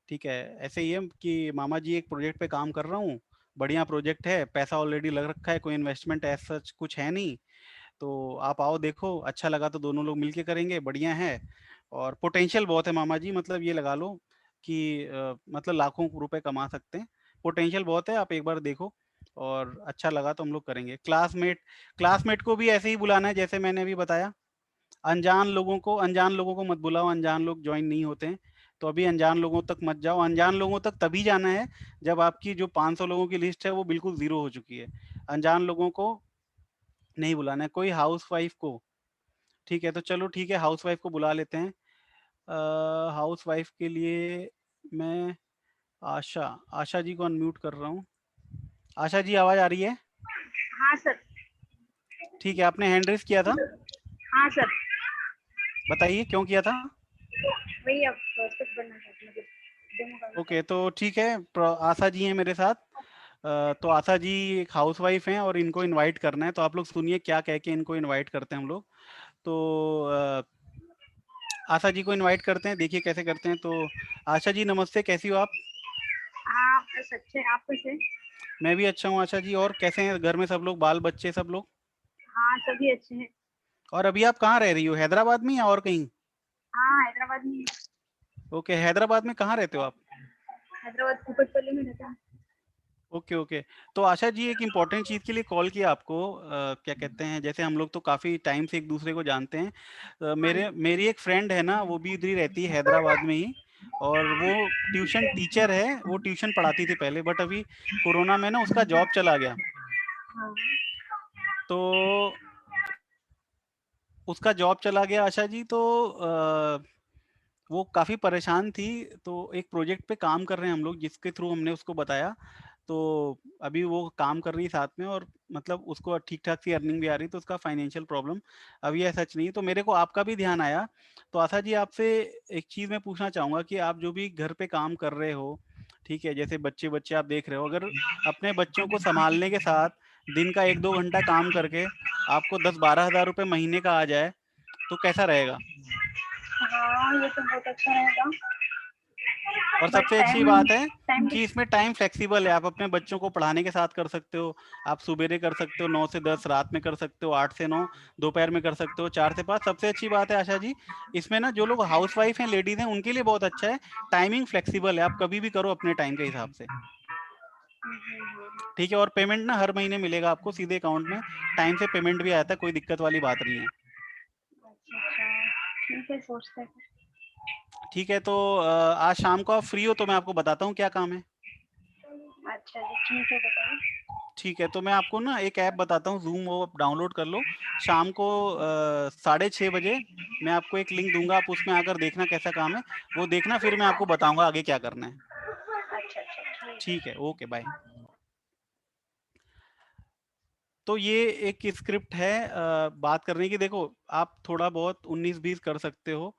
ठीक है, ऐसे ही है कि मामा जी एक प्रोजेक्ट पे काम कर रहा हूँ, बढ़िया प्रोजेक्ट है, पैसा ऑलरेडी लग रखा है, कोई इन्वेस्टमेंट एज सच कुछ है नहीं। तो आप आओ, देखो, अच्छा लगा तो दोनों लोग मिलके करेंगे, बढ़िया है। और पोटेंशियल बहुत है मामा जी, मतलब ये लगा लो कि मतलब लाखों रुपए कमा सकते हैं। पोटेंशियल बहुत है, आप एक बार देखो, और अच्छा लगा तो हम लोग करेंगे। क्लासमेट को भी ऐसे ही बुलाना है जैसे मैंने अभी बताया। अनजान लोगों को मत बुलाओ, अनजान लोग ज्वाइन नहीं होते हैं। तो अभी अनजान लोगों तक मत जाओ, अनजान लोगों तक तभी जाना है जब आपकी जो 500 लोगों की लिस्ट है वो बिल्कुल जीरो हो चुकी है। अनजान लोगों को नहीं बुलाना है, कोई हाउसवाइफ को, ठीक है, तो चलो ठीक है, हाउसवाइफ को बुला लेते हैं। हाउसवाइफ के लिए मैं आशा जी को अनम्यूट कर रहा हूँ। आशा जी आवाज आ रही है? हाँ सर। ठीक है, आपने हैंड रेस किया था, हाँ सर। बताइए क्यों किया था? वही अब प्रोस्पेक्ट बनना चाहती हूँ, मतलब डेमो करना ओके, तो ठीक है, आशा जी हैं मेरे साथ। तो आशा जी एक हाउसवाइफ हैं और इनको इनवाइट करना है, तो आप लोग सुनिए क्या कह के इनको इनवाइट करते हैं हम लोग। तो आशा जी को इनवाइट करते हैं, देखिए कैसे करते हैं। तो आशा जी नमस्ते, कैसी हो आप? हाँ बस अच्छे, आप कैसे? मैं भी अच्छा हूँ आशा जी। और कैसे हैं घर में सब लोग, बाल बच्चे सब लोग? हाँ सभी अच्छे हैं। और अभी आप कहाँ रह रही हो, हैदराबाद में या और कहीं? हाँ हैदराबाद में। ओके, हैदराबाद में कहाँ रहते हो आप? हैदराबाद कुकटपल्ली में रहता है। Okay okay. तो आशा जी एक इम्पॉर्टेंट चीज़ के लिए कॉल किया आपको, क्या कहते हैं, जैसे हम लोग तो काफ़ी टाइम से एक दूसरे को जानते हैं। मेरी एक फ्रेंड है ना, वो भी इधर ही रहती है हैदराबाद में ही, और वो ट्यूशन टीचर है, वो ट्यूशन पढ़ाती थी पहले, बट अभी कोरोना में ना उसका जॉब चला गया। हाँ तो उसका जॉब चला गया आशा जी, तो वो काफ़ी परेशान थी। तो एक प्रोजेक्ट पे काम कर रहे हैं हम लोग, जिसके थ्रू हमने उसको बताया। तो अभी वो काम कर रही है साथ में, और मतलब उसको ठीक ठाक सी अर्निंग भी आ रही है, तो उसका फाइनेंशियल प्रॉब्लम अभी ऐसा सच नहीं है। तो मेरे को आपका भी ध्यान आया। तो आशा जी आपसे एक चीज़ मैं पूछना चाहूँगा कि आप जो भी घर पे काम कर रहे हो, ठीक है, जैसे बच्चे बच्चे आप देख रहे हो, अगर अपने बच्चों को संभालने के साथ दिन का 1-2 घंटा काम करके आपको 10-12 हज़ार रुपये महीने का आ जाए, तो कैसा रहेगा? हाँ ये तो बहुत अच्छा रहेगा। और बट सबसे अच्छी टाइम बात है टाइम कि इसमें टाइम फ्लेक्सिबल है, आप अपने बच्चों को पढ़ाने के साथ कर सकते हो। आप सुबेरे कर सकते हो 9 से 10, रात में कर सकते हो 8 से 9, दोपहर में कर सकते हो 4 से 5। सबसे अच्छी बात है आशा जी, इसमें ना जो लोग हाउसवाइफ हैं, लेडीज हैं, उनके लिए बहुत अच्छा है, टाइमिंग फ्लेक्सिबल है, आप कभी भी करो अपने टाइम के हिसाब से, ठीक है। और पेमेंट ना हर महीने मिलेगा आपको सीधे अकाउंट में, टाइम से पेमेंट भी आता है, कोई दिक्कत वाली बात नहीं है। अच्छा ठीक है, सोचते हैं। ठीक है, तो आज शाम को आप फ्री हो तो मैं आपको बताता हूँ क्या काम है। अच्छा जी ठीक है, बताइए। ठीक है, तो मैं आपको ना एक ऐप बताता हूँ, ज़ूम, वो आप डाउनलोड कर लो। शाम को 6:30 बजे मैं आपको एक लिंक दूंगा, आप उसमें आकर देखना कैसा काम है, वो देखना, फिर मैं आपको बताऊंगा आगे क्या करना है। अच्छा ठीक ठीक है, ओके, बाय। तो ये एक स्क्रिप्ट है बात करने की। देखो, आप थोड़ा बहुत 19-20 कर सकते हो,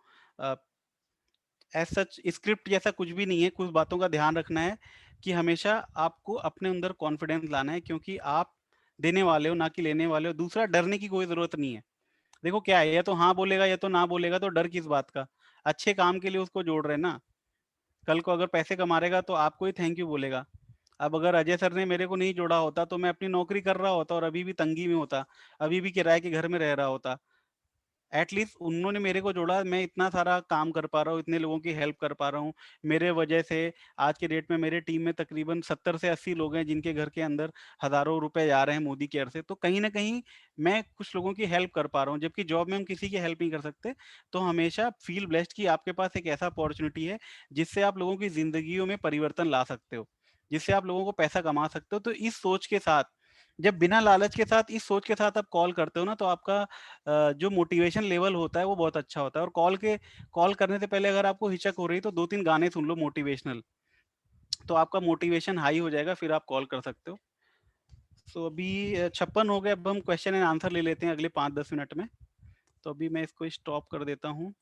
एज सच स्क्रिप्ट जैसा कुछ भी नहीं है। कुछ बातों का ध्यान रखना है कि हमेशा आपको अपने अंदर कॉन्फिडेंस लाना है, क्योंकि आप देने वाले हो ना कि लेने वाले हो। दूसरा, डरने की कोई जरूरत नहीं है। देखो क्या है, या तो हाँ बोलेगा या तो ना बोलेगा, तो डर किस बात का? अच्छे काम के लिए उसको जोड़ रहे हैं ना। कल को अगर पैसे कमा रहेगा तो आपको ही थैंक यू बोलेगा। अब अगर अजय सर ने मेरे को नहीं जोड़ा होता तो मैं अपनी नौकरी कर रहा होता और अभी भी तंगी में होता, अभी भी किराए के घर में रह रहा होता। एटलीस्ट उन्होंने मेरे को जोड़ा, मैं इतना सारा काम कर पा रहा हूँ, इतने लोगों की हेल्प कर पा रहा हूँ। मेरे वजह से आज के डेट में मेरे टीम में तकरीबन 70 से 80 लोग हैं, जिनके घर के अंदर हज़ारों रुपए जा रहे हैं मोदी केयर से। तो कहीं न कहीं मैं कुछ लोगों की हेल्प कर पा रहा हूँ, जबकि जॉब में हम किसी की हेल्प नहीं कर सकते। तो हमेशा फ़ील ब्लेस्ड कि आपके पास एक ऐसा अपॉर्च्युनिटी है, जिससे आप लोगों की ज़िंदगियों में परिवर्तन ला सकते हो, जिससे आप लोगों को पैसा कमा सकते हो। तो इस सोच के साथ, जब बिना लालच के साथ, इस सोच के साथ आप कॉल करते हो ना, तो आपका जो मोटिवेशन लेवल होता है वो बहुत अच्छा होता है। और कॉल करने से पहले अगर आपको हिचक हो रही है तो 2-3 गाने सुन लो मोटिवेशनल, तो आपका मोटिवेशन हाई हो जाएगा, फिर आप कॉल कर सकते हो। सो अभी 56 हो गए, अब हम क्वेश्चन एंड आंसर ले लेते हैं अगले 5-10 मिनट में। तो अभी मैं इसको स्टॉप कर देता हूँ।